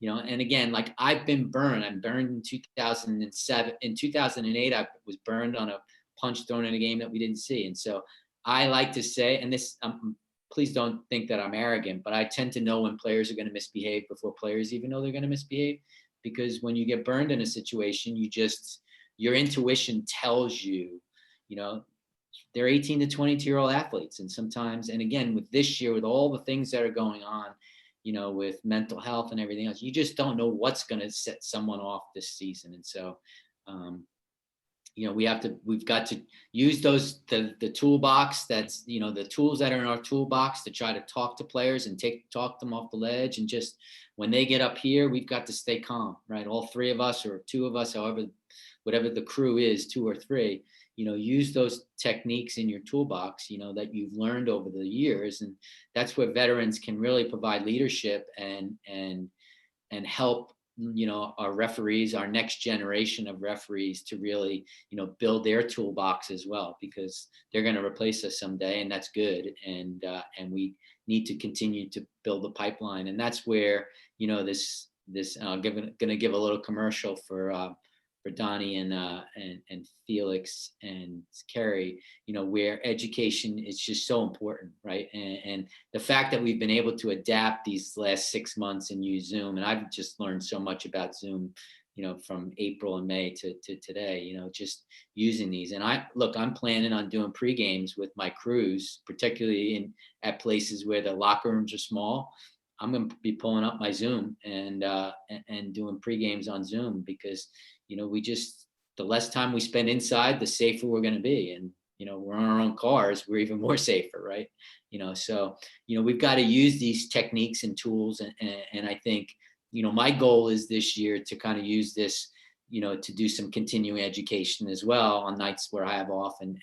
Speaker 6: And again, like I've been burned. I'm burned in 2007. In 2008, I was burned on a punch thrown in a game that we didn't see. And so I like to say, and this, please don't think that I'm arrogant, but I tend to know when players are going to misbehave before players even know they're going to misbehave. Because when you get burned in a situation, your intuition tells you, they're 18 to 22-year-old athletes. And sometimes, and again, with this year, with all the things that are going on, with mental health and everything else, you just don't know what's going to set someone off this season. And so, we've got to use the toolbox that's, the tools that are in our toolbox to try to talk to players and talk them off the ledge. And just when they get up here, we've got to stay calm, right? All three of us or two of us, whatever the crew is, two or three, use those techniques in your toolbox, that you've learned over the years. And that's where veterans can really provide leadership and help, our referees, our next generation of referees to really, build their toolbox as well, because they're going to replace us someday, and that's good. And we need to continue to build the pipeline. And that's where, this going to give a little commercial for Donnie and Felix and Kerry, where education is just so important, right? And the fact that we've been able to adapt these last 6 months and use Zoom, and I've just learned so much about Zoom, from April and May to today, just using these. And I'm planning on doing pre-games with my crews, particularly at places where the locker rooms are small. I'm going to be pulling up my Zoom and doing pre-games on Zoom, because the less time we spend inside, the safer we're going to be. And, we're on our own cars, we're even more safer, right? So, we've got to use these techniques and tools. And I think, my goal is this year to kind of use this, to do some continuing education as well on nights where I have off and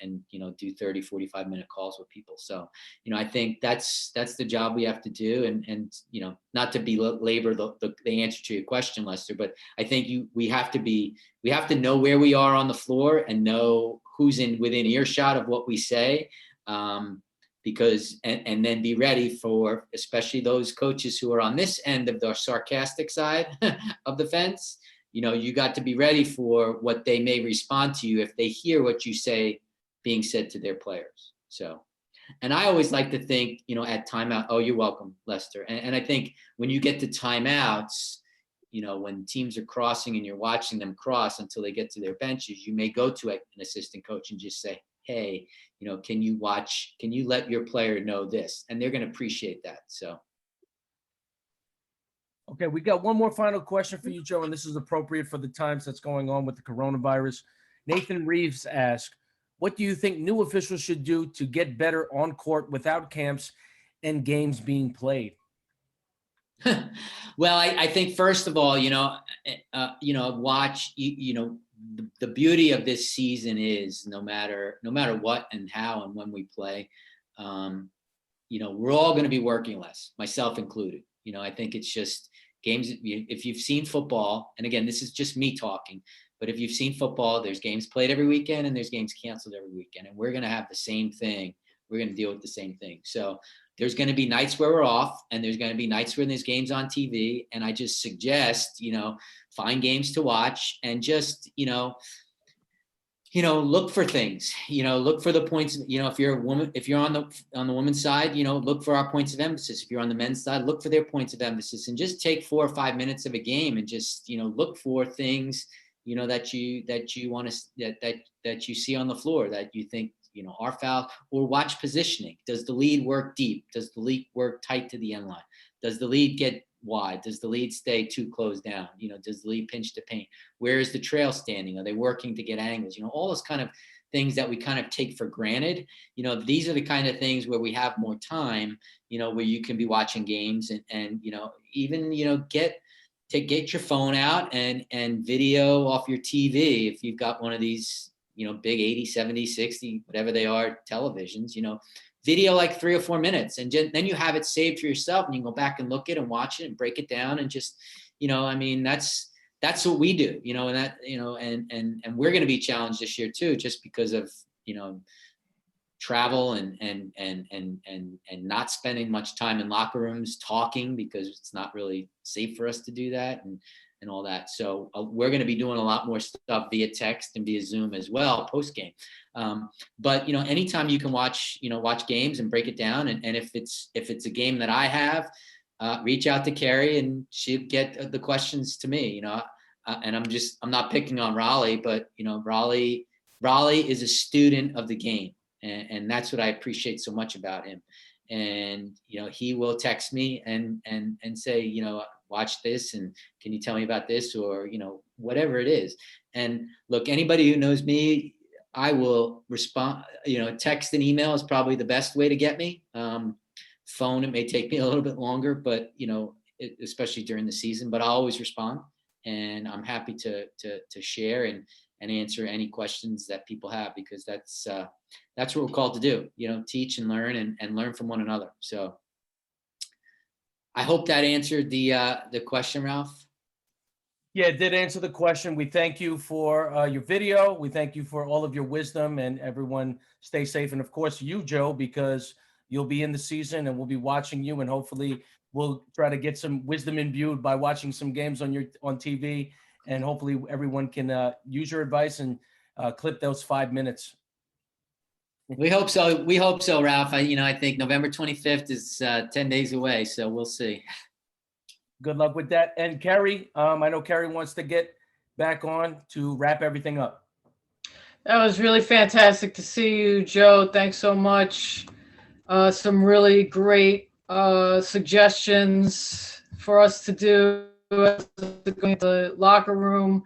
Speaker 6: do 30, 45-minute calls with people. So, I think that's the job we have to do. And not to belabor the answer to your question, Lester, but I think we have to know where we are on the floor and know who's within earshot of what we say. Because and then be ready for, especially those coaches who are on this end of the sarcastic side of the fence. You got to be ready for what they may respond to you if they hear what you say being said to their players. So, and I always like to think, at timeout, oh, you're welcome, Lester. And I think when you get to timeouts, when teams are crossing and you're watching them cross until they get to their benches, you may go to an assistant coach and just say, hey, can you let your player know this? And they're going to appreciate that. So.
Speaker 4: Okay, we got one more final question for you, Joe, and this is appropriate for the times that's going on with the coronavirus. Nathan Reeves asked, what do you think new officials should do to get better on court without camps and games being played?
Speaker 6: Well, I think first of all, watch, the beauty of this season is no matter what and how and when we play, we're all going to be working less, myself included. I think it's just games. If you've seen football, and again, this is just me talking, but if you've seen football, there's games played every weekend and there's games canceled every weekend. And we're going to have the same thing. We're going to deal with the same thing. So there's going to be nights where we're off, and there's going to be nights when there's games on TV. And I just suggest, find games to watch and just, look for things, look for the points, if you're a woman, if you're on the women's side, look for our points of emphasis. If you're on the men's side, look for their points of emphasis, and just take 4 or 5 minutes of a game and just, look for things, that you want to, that you see on the floor that you think, are foul, or watch positioning. Does the lead work deep? Does the lead work tight to the end line? Does the lead get wide? Does the lead stay too close down? Does the lead pinch to paint? Where is the trail standing? Are they working to get angles? All those kind of things that we kind of take for granted. These are the kind of things where we have more time, where you can be watching games and even, get your phone out and video off your TV. If you've got one of these, big 80, 70, 60, whatever they are, televisions, video like 3 or 4 minutes, and then you have it saved for yourself, and you can go back and look it and watch it and break it down and just, that's what we do, and that, and we're going to be challenged this year too, just because of, travel and not spending much time in locker rooms talking, because it's not really safe for us to do that and all that. So we're going to be doing a lot more stuff via text and via Zoom as well post game. But anytime you can watch games and break it down, and if it's a game that I have, reach out to Carrie and she'll get the questions to me. And I'm not picking on Raleigh, but Raleigh is a student of the game, and that's what I appreciate so much about him. And he will text me and say, watch this, and can you tell me about this, or whatever it is. And look, anybody who knows me, I will respond. Text and email is probably the best way to get me. Phone, it may take me a little bit longer, but especially during the season, but I'll always respond, and I'm happy to share and answer any questions that people have, because that's what we're called to do, teach and learn and learn from one another. So I hope that answered the question, Ralph.
Speaker 4: Yeah, it did answer the question. We thank you for your video. We thank you for all of your wisdom, and everyone stay safe. And of course you, Joe, because you'll be in the season and we'll be watching you, and hopefully we'll try to get some wisdom imbued by watching some games on TV, and hopefully everyone can use your advice and clip those 5 minutes.
Speaker 6: We hope so. We hope so, Ralph. I think November 25th is 10 days away, so we'll see.
Speaker 4: Good luck with that. And Carrie, I know Carrie wants to get back on to wrap everything up.
Speaker 7: That was really fantastic to see you, Joe. Thanks so much. Some really great suggestions for us to do going to the locker room.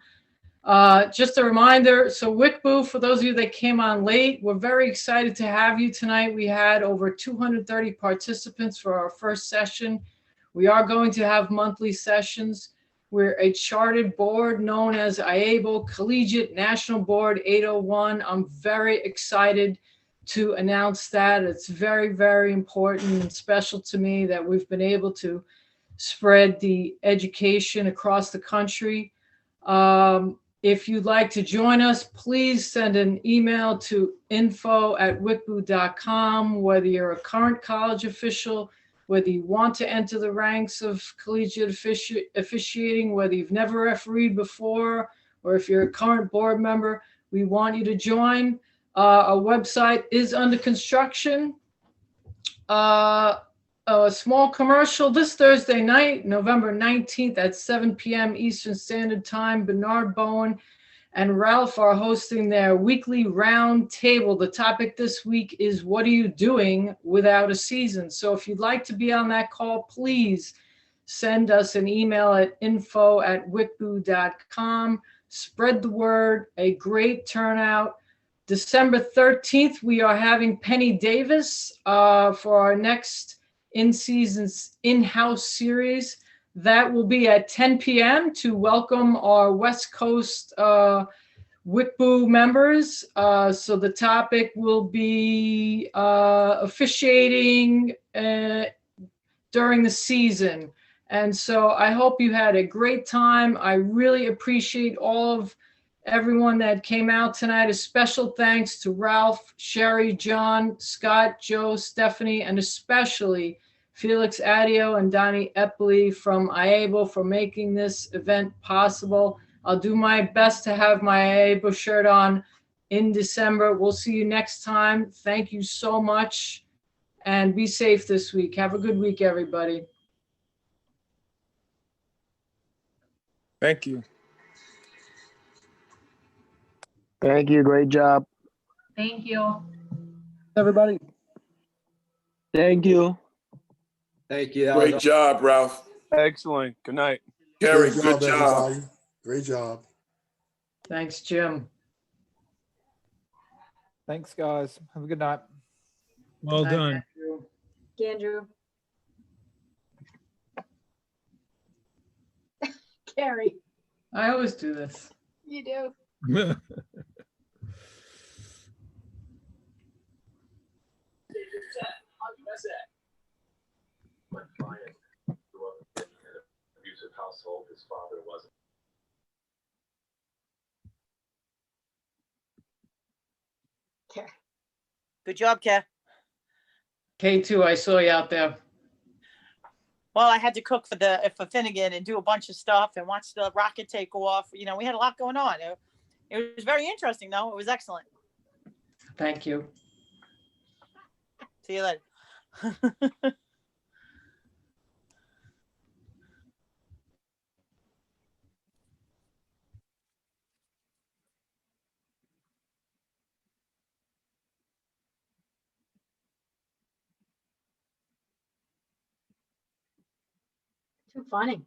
Speaker 7: Just a reminder, so WCBOO, for those of you that came on late, we're very excited to have you tonight. We had over 230 participants for our first session. We are going to have monthly sessions. We're a chartered board known as IABO, Collegiate National Board 801. I'm very excited to announce that. It's very, very important and special to me that we've been able to spread the education across the country. If you'd like to join us, please send an email to info@wcboo.com, whether you're a current college official, whether you want to enter the ranks of collegiate officiating, whether you've never refereed before, or if you're a current board member, we want you to join. Our website is under construction. A small commercial this Thursday night, November 19th at 7 p.m. Eastern Standard Time. Bernard Bowen and Ralph are hosting their weekly round table. The topic this week is, what are you doing without a season? So if you'd like to be on that call, please send us an email at info@wcboo.com. Spread the word. A great turnout. December 13th, we are having Penny Davis for our next in-season's in-house series. That will be at 10 p.m. to welcome our West Coast WCBOO members. So the topic will be officiating during the season. And so I hope you had a great time. I really appreciate all of everyone that came out tonight. A special thanks to Ralph, Sherry, John, Scott, Joe, Stephanie, and especially Felix Adio and Donnie Epley from IABO for making this event possible. I'll do my best to have my IABO shirt on in December. We'll see you next time. Thank you so much, and be safe this week. Have a good week, everybody.
Speaker 2: Thank you.
Speaker 5: Thank you. Great job,
Speaker 8: Thank you.
Speaker 5: everybody. Thank you.
Speaker 9: Thank you.
Speaker 10: Great job, Ralph.
Speaker 2: Excellent. Good night.
Speaker 10: Carrie,
Speaker 9: Great
Speaker 10: good job.
Speaker 9: everybody. Great job.
Speaker 7: Thanks, Jim.
Speaker 11: Thanks, guys. Have a good night.
Speaker 12: Well done.
Speaker 3: Andrew. Carrie,
Speaker 7: I always do this.
Speaker 3: you do.
Speaker 13: My client grew up in an abusive household. His father wasn't.
Speaker 3: Okay.
Speaker 8: Good job, Kat.
Speaker 7: K2, I saw you out there.
Speaker 8: Well, I had to cook for Finnegan and do a bunch of stuff and watch the rocket take off. You know, we had a lot going on. It was very interesting, though. It was excellent.
Speaker 7: Thank you.
Speaker 8: See you later.
Speaker 3: Too funny.